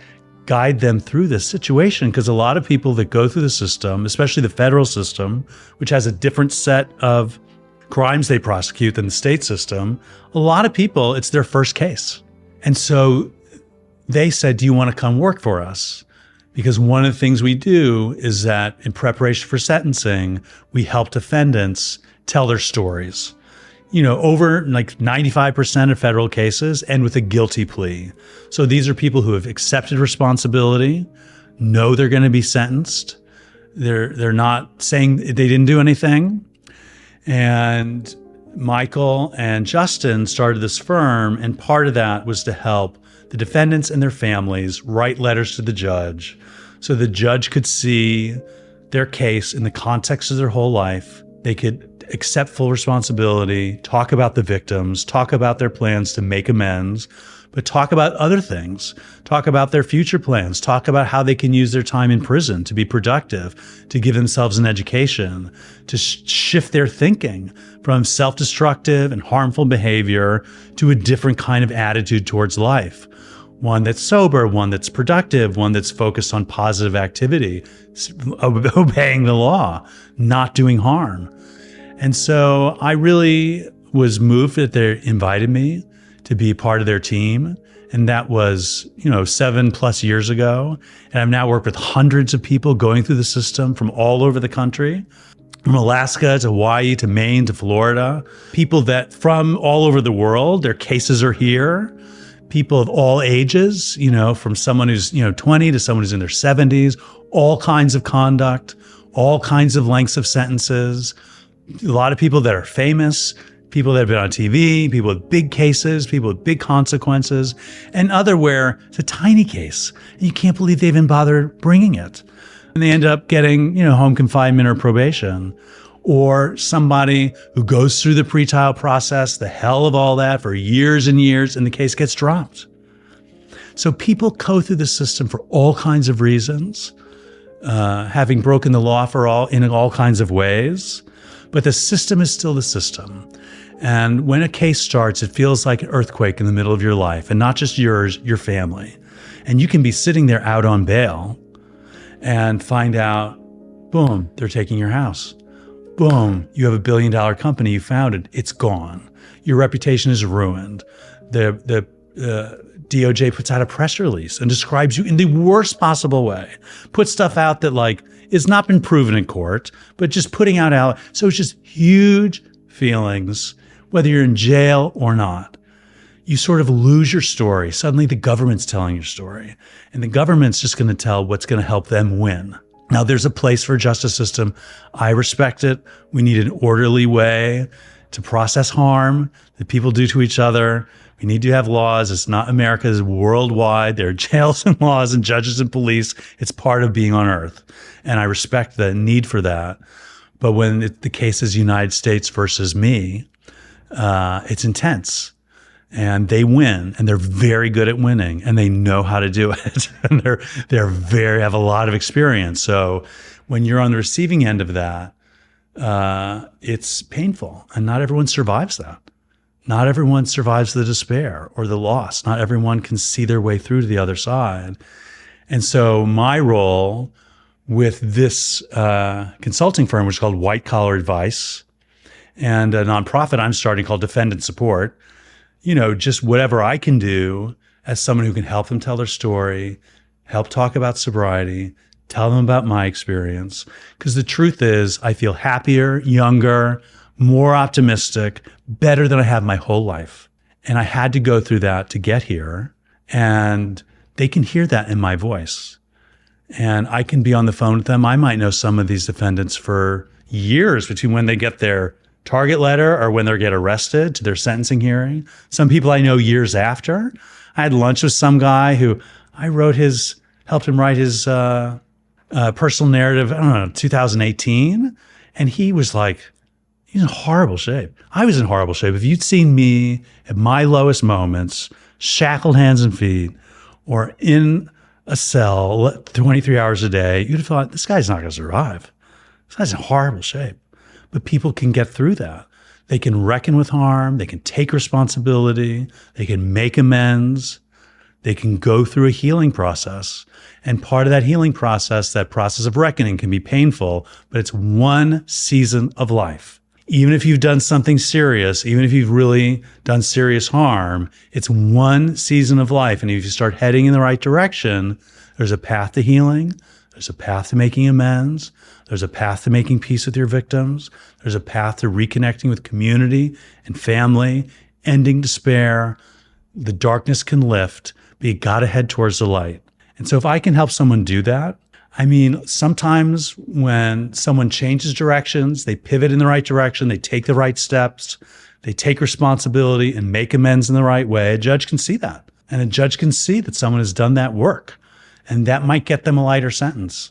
Speaker 3: guide them through this situation. Because a lot of people that go through the system, especially the federal system, which has a different set of crimes they prosecute than the state system, a lot of people, it's their first case. And so they said, do you want to come work for us? Because one of the things we do is that in preparation for sentencing, we help defendants tell their stories. Over 95% of federal cases end with a guilty plea. So these are people who have accepted responsibility, know they're going to be sentenced. They're not saying they didn't do anything. And Michael and Justin started this firm, and part of that was to help the defendants and their families write letters to the judge so the judge could see their case in the context of their whole life. They could accept full responsibility, talk about the victims, talk about their plans to make amends, but talk about other things, talk about their future plans, talk about how they can use their time in prison to be productive, to give themselves an education, to shift their thinking from self-destructive and harmful behavior to a different kind of attitude towards life. One that's sober, one that's productive, one that's focused on positive activity, obeying the law, not doing harm. And so I really was moved that they invited me to be part of their team. And that was, 7+ years ago. And I've now worked with hundreds of people going through the system from all over the country, from Alaska to Hawaii to Maine to Florida, people that from all over the world, their cases are here. People of all ages, from someone who's, 20 to someone who's in their 70s, all kinds of conduct, all kinds of lengths of sentences. A lot of people that are famous, people that have been on TV, people with big cases, people with big consequences, and other where it's a tiny case. And you can't believe they even bothered bringing it. And they end up getting, home confinement or probation. Or somebody who goes through the pretrial process, the hell of all that for years and years, and the case gets dropped. So people go through the system for all kinds of reasons, having broken the law in all kinds of ways. But the system is still the system. And when a case starts, it feels like an earthquake in the middle of your life, and not just yours, your family. And you can be sitting there out on bail and find out, boom, they're taking your house. Boom, you have a $1 billion company you founded. It's gone. Your reputation is ruined. The DOJ puts out a press release and describes you in the worst possible way. Puts stuff out that like has not been proven in court, but just putting out. So it's just huge feelings, whether you're in jail or not. You sort of lose your story. Suddenly the government's telling your story, and the government's just going to tell what's going to help them win. Now, there's a place for a justice system. I respect it. We need an orderly way to process harm that people do to each other. We need to have laws. It's not America, it's worldwide. There are jails and laws and judges and police. It's part of being on earth. And I respect the need for that. But when the case is United States versus me, it's intense. And they win, and they're very good at winning, and they know how to do it. And have a lot of experience. So when you're on the receiving end of that, it's painful, and not everyone survives that. Not everyone survives the despair or the loss. Not everyone can see their way through to the other side. And so my role with this consulting firm, which is called White Collar Advice, and a nonprofit I'm starting called Defendant Support, just whatever I can do as someone who can help them tell their story, help talk about sobriety, tell them about my experience. Because the truth is, I feel happier, younger, more optimistic, better than I have my whole life. And I had to go through that to get here. And they can hear that in my voice. And I can be on the phone with them. I might know some of these defendants for years between when they get their target letter or when they get arrested to their sentencing hearing. Some people I know years after. I had lunch with some guy who I helped him write his personal narrative, 2018. And he was like, he's in horrible shape. I was in horrible shape. If you'd seen me at my lowest moments, shackled hands and feet, or in a cell 23 hours a day, you'd have thought, this guy's not going to survive. This guy's in horrible shape. But people can get through that. They can reckon with harm. They can take responsibility. They can make amends. They can go through a healing process. And part of that healing process, that process of reckoning, can be painful, but it's one season of life. Even if you've done something serious, even if you've really done serious harm, it's one season of life. And if you start heading in the right direction, there's a path to healing. There's a path to making amends. There's a path to making peace with your victims. There's a path to reconnecting with community and family, ending despair. The darkness can lift, but you got to head towards the light. And so if I can help someone do that, sometimes when someone changes directions, they pivot in the right direction, they take the right steps, they take responsibility and make amends in the right way, a judge can see that. And a judge can see that someone has done that work. And that might get them a lighter sentence.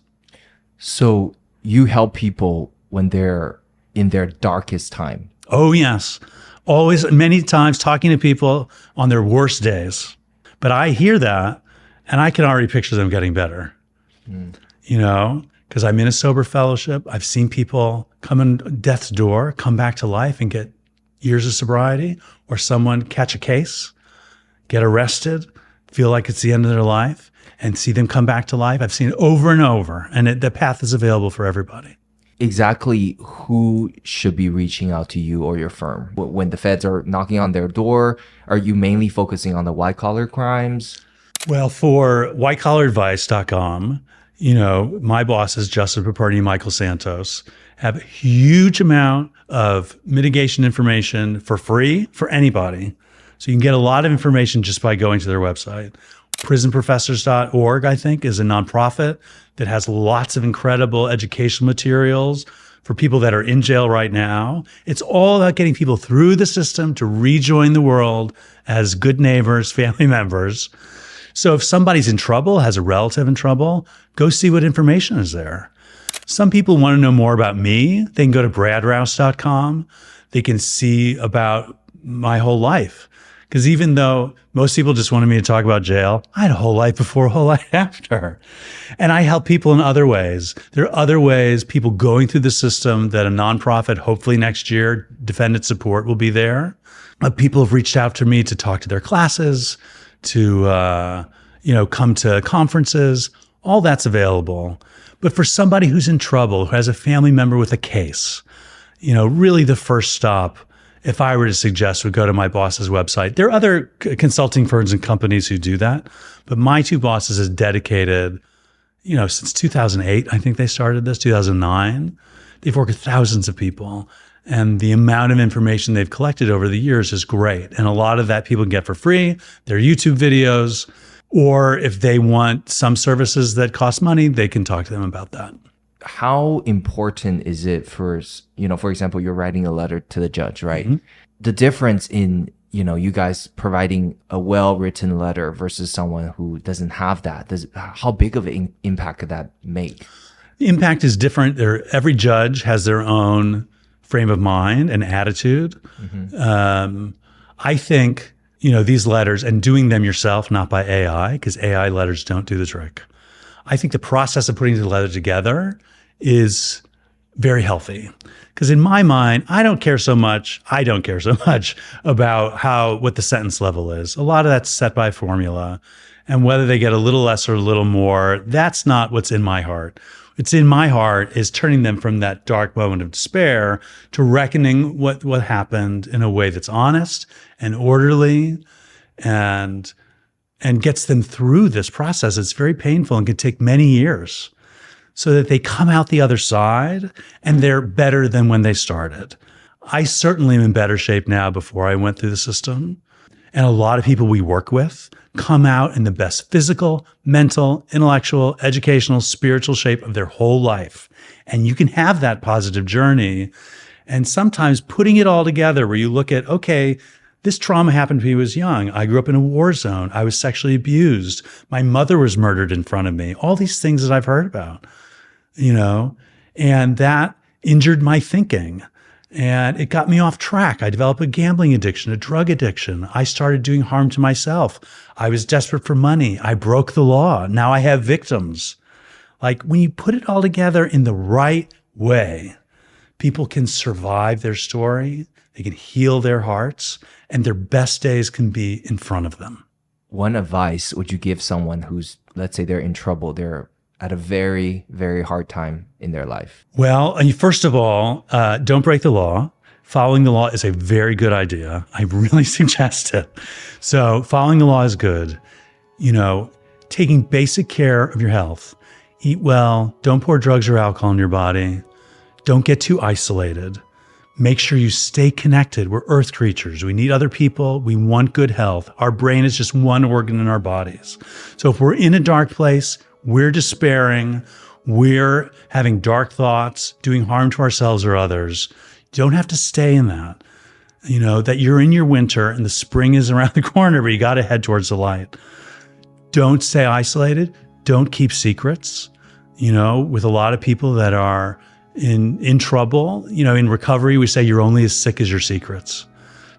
Speaker 2: So you help people when they're in their darkest time.
Speaker 3: Oh, yes. Always, many times, talking to people on their worst days. But I hear that, and I can already picture them getting better. Because I'm in a sober fellowship. I've seen people come in death's door, come back to life and get years of sobriety, or someone catch a case, get arrested, feel like it's the end of their life, and see them come back to life. I've seen it over and over, and the path is available for everybody.
Speaker 2: Exactly who should be reaching out to you or your firm? When the feds are knocking on their door, are you mainly focusing on the white-collar crimes?
Speaker 3: Well, for whitecollaradvice.com, my bosses, Justin Paperny and Michael Santos, have a huge amount of mitigation information for free for anybody. So you can get a lot of information just by going to their website. Prisonprofessors.org, I think, is a nonprofit that has lots of incredible educational materials for people that are in jail right now. It's all about getting people through the system to rejoin the world as good neighbors, family members. So if somebody's in trouble, has a relative in trouble, go see what information is there. Some people want to know more about me. They can go to bradrouse.com. They can see about my whole life. Because even though most people just wanted me to talk about jail, I had a whole life before, a whole life after. And I help people in other ways. There are other ways, people going through the system that a nonprofit, hopefully next year, Defendant Support will be there. People have reached out to me to talk to their classes, to come to conferences. All that's available. But for somebody who's in trouble, who has a family member with a case, really the first stop, if I were to suggest, would go to my boss's website. There are other consulting firms and companies who do that, but my two bosses is dedicated, since 2008, I think they started this, 2009. They've worked with thousands of people, and the amount of information they've collected over the years is great. And a lot of that people can get for free, their YouTube videos, or if they want some services that cost money, they can talk to them about that.
Speaker 2: How important is it for example, you're writing a letter to the judge, right? Mm-hmm. The difference in, you guys providing a well-written letter versus someone who doesn't have that, how big of an impact could that make?
Speaker 3: The impact is different. Every judge has their own frame of mind and attitude. Mm-hmm. I think, these letters and doing them yourself, not by AI, because AI letters don't do the trick. I think the process of putting the letter together is very healthy. Because in my mind, I don't care so much about what the sentence level is. A lot of that's set by formula. And whether they get a little less or a little more, that's not what's in my heart. What's in my heart is turning them from that dark moment of despair to reckoning what happened in a way that's honest and orderly and gets them through this process. It's very painful and can take many years, so that they come out the other side and they're better than when they started. I certainly am in better shape now before I went through the system. And a lot of people we work with come out in the best physical, mental, intellectual, educational, spiritual shape of their whole life. And you can have that positive journey. And sometimes putting it all together where you look at, okay, this trauma happened to me when I was young. I grew up in a war zone. I was sexually abused. My mother was murdered in front of me. All these things that I've heard about, and that injured my thinking. And it got me off track. I developed a gambling addiction, a drug addiction. I started doing harm to myself. I was desperate for money. I broke the law. Now I have victims. Like, when you put it all together in the right way, people can survive their story. They can heal their hearts, and their best days can be in front of them.
Speaker 2: What advice would you give someone who's, let's say they're in trouble, they're at a very, very hard time in their life?
Speaker 3: Well, first of all, don't break the law. Following the law is a very good idea. I really suggest it. So following the law is good. Taking basic care of your health. Eat well. Don't pour drugs or alcohol in your body. Don't get too isolated. Make sure you stay connected. We're earth creatures. We need other people. We want good health. Our brain is just one organ in our bodies. So if we're in a dark place, we're despairing, we're having dark thoughts, doing harm to ourselves or others, you don't have to stay in that. That you're in your winter and the spring is around the corner, but you got to head towards the light. Don't stay isolated. Don't keep secrets. With a lot of people that are in trouble, in recovery, we say you're only as sick as your secrets.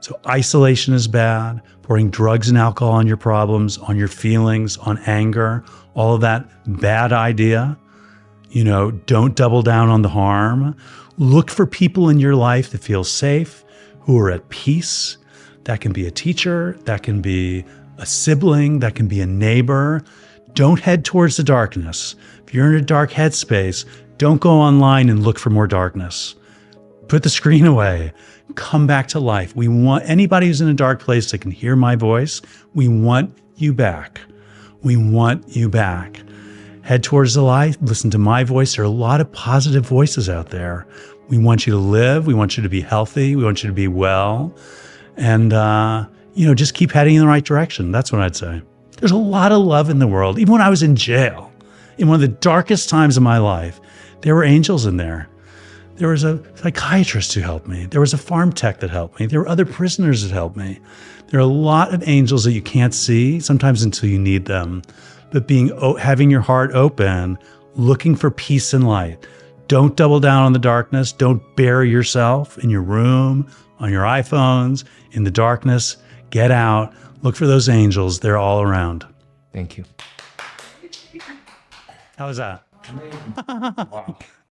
Speaker 3: So isolation is bad. Pouring drugs and alcohol on your problems, on your feelings, on anger, all of that, bad idea. Don't double down on the harm. Look for people in your life that feel safe, who are at peace. That can be a teacher, that can be a sibling, that can be a neighbor. Don't head towards the darkness. If you're in a dark headspace, don't go online and look for more darkness. Put the screen away. Come back to life. We want anybody who's in a dark place that can hear my voice. We want you back. We want you back. Head towards the light. Listen to my voice. There are a lot of positive voices out there. We want you to live. We want you to be healthy. We want you to be well. And, just keep heading in the right direction. That's what I'd say. There's a lot of love in the world. Even when I was in jail, in one of the darkest times of my life, there were angels in there. There was a psychiatrist who helped me. There was a farm tech that helped me. There were other prisoners that helped me. There are a lot of angels that you can't see, sometimes until you need them. But having your heart open, looking for peace and light. Don't double down on the darkness. Don't bury yourself in your room, on your iPhones, in the darkness. Get out, look for those angels. They're all around.
Speaker 2: Thank you.
Speaker 3: How was that?
Speaker 2: Wow.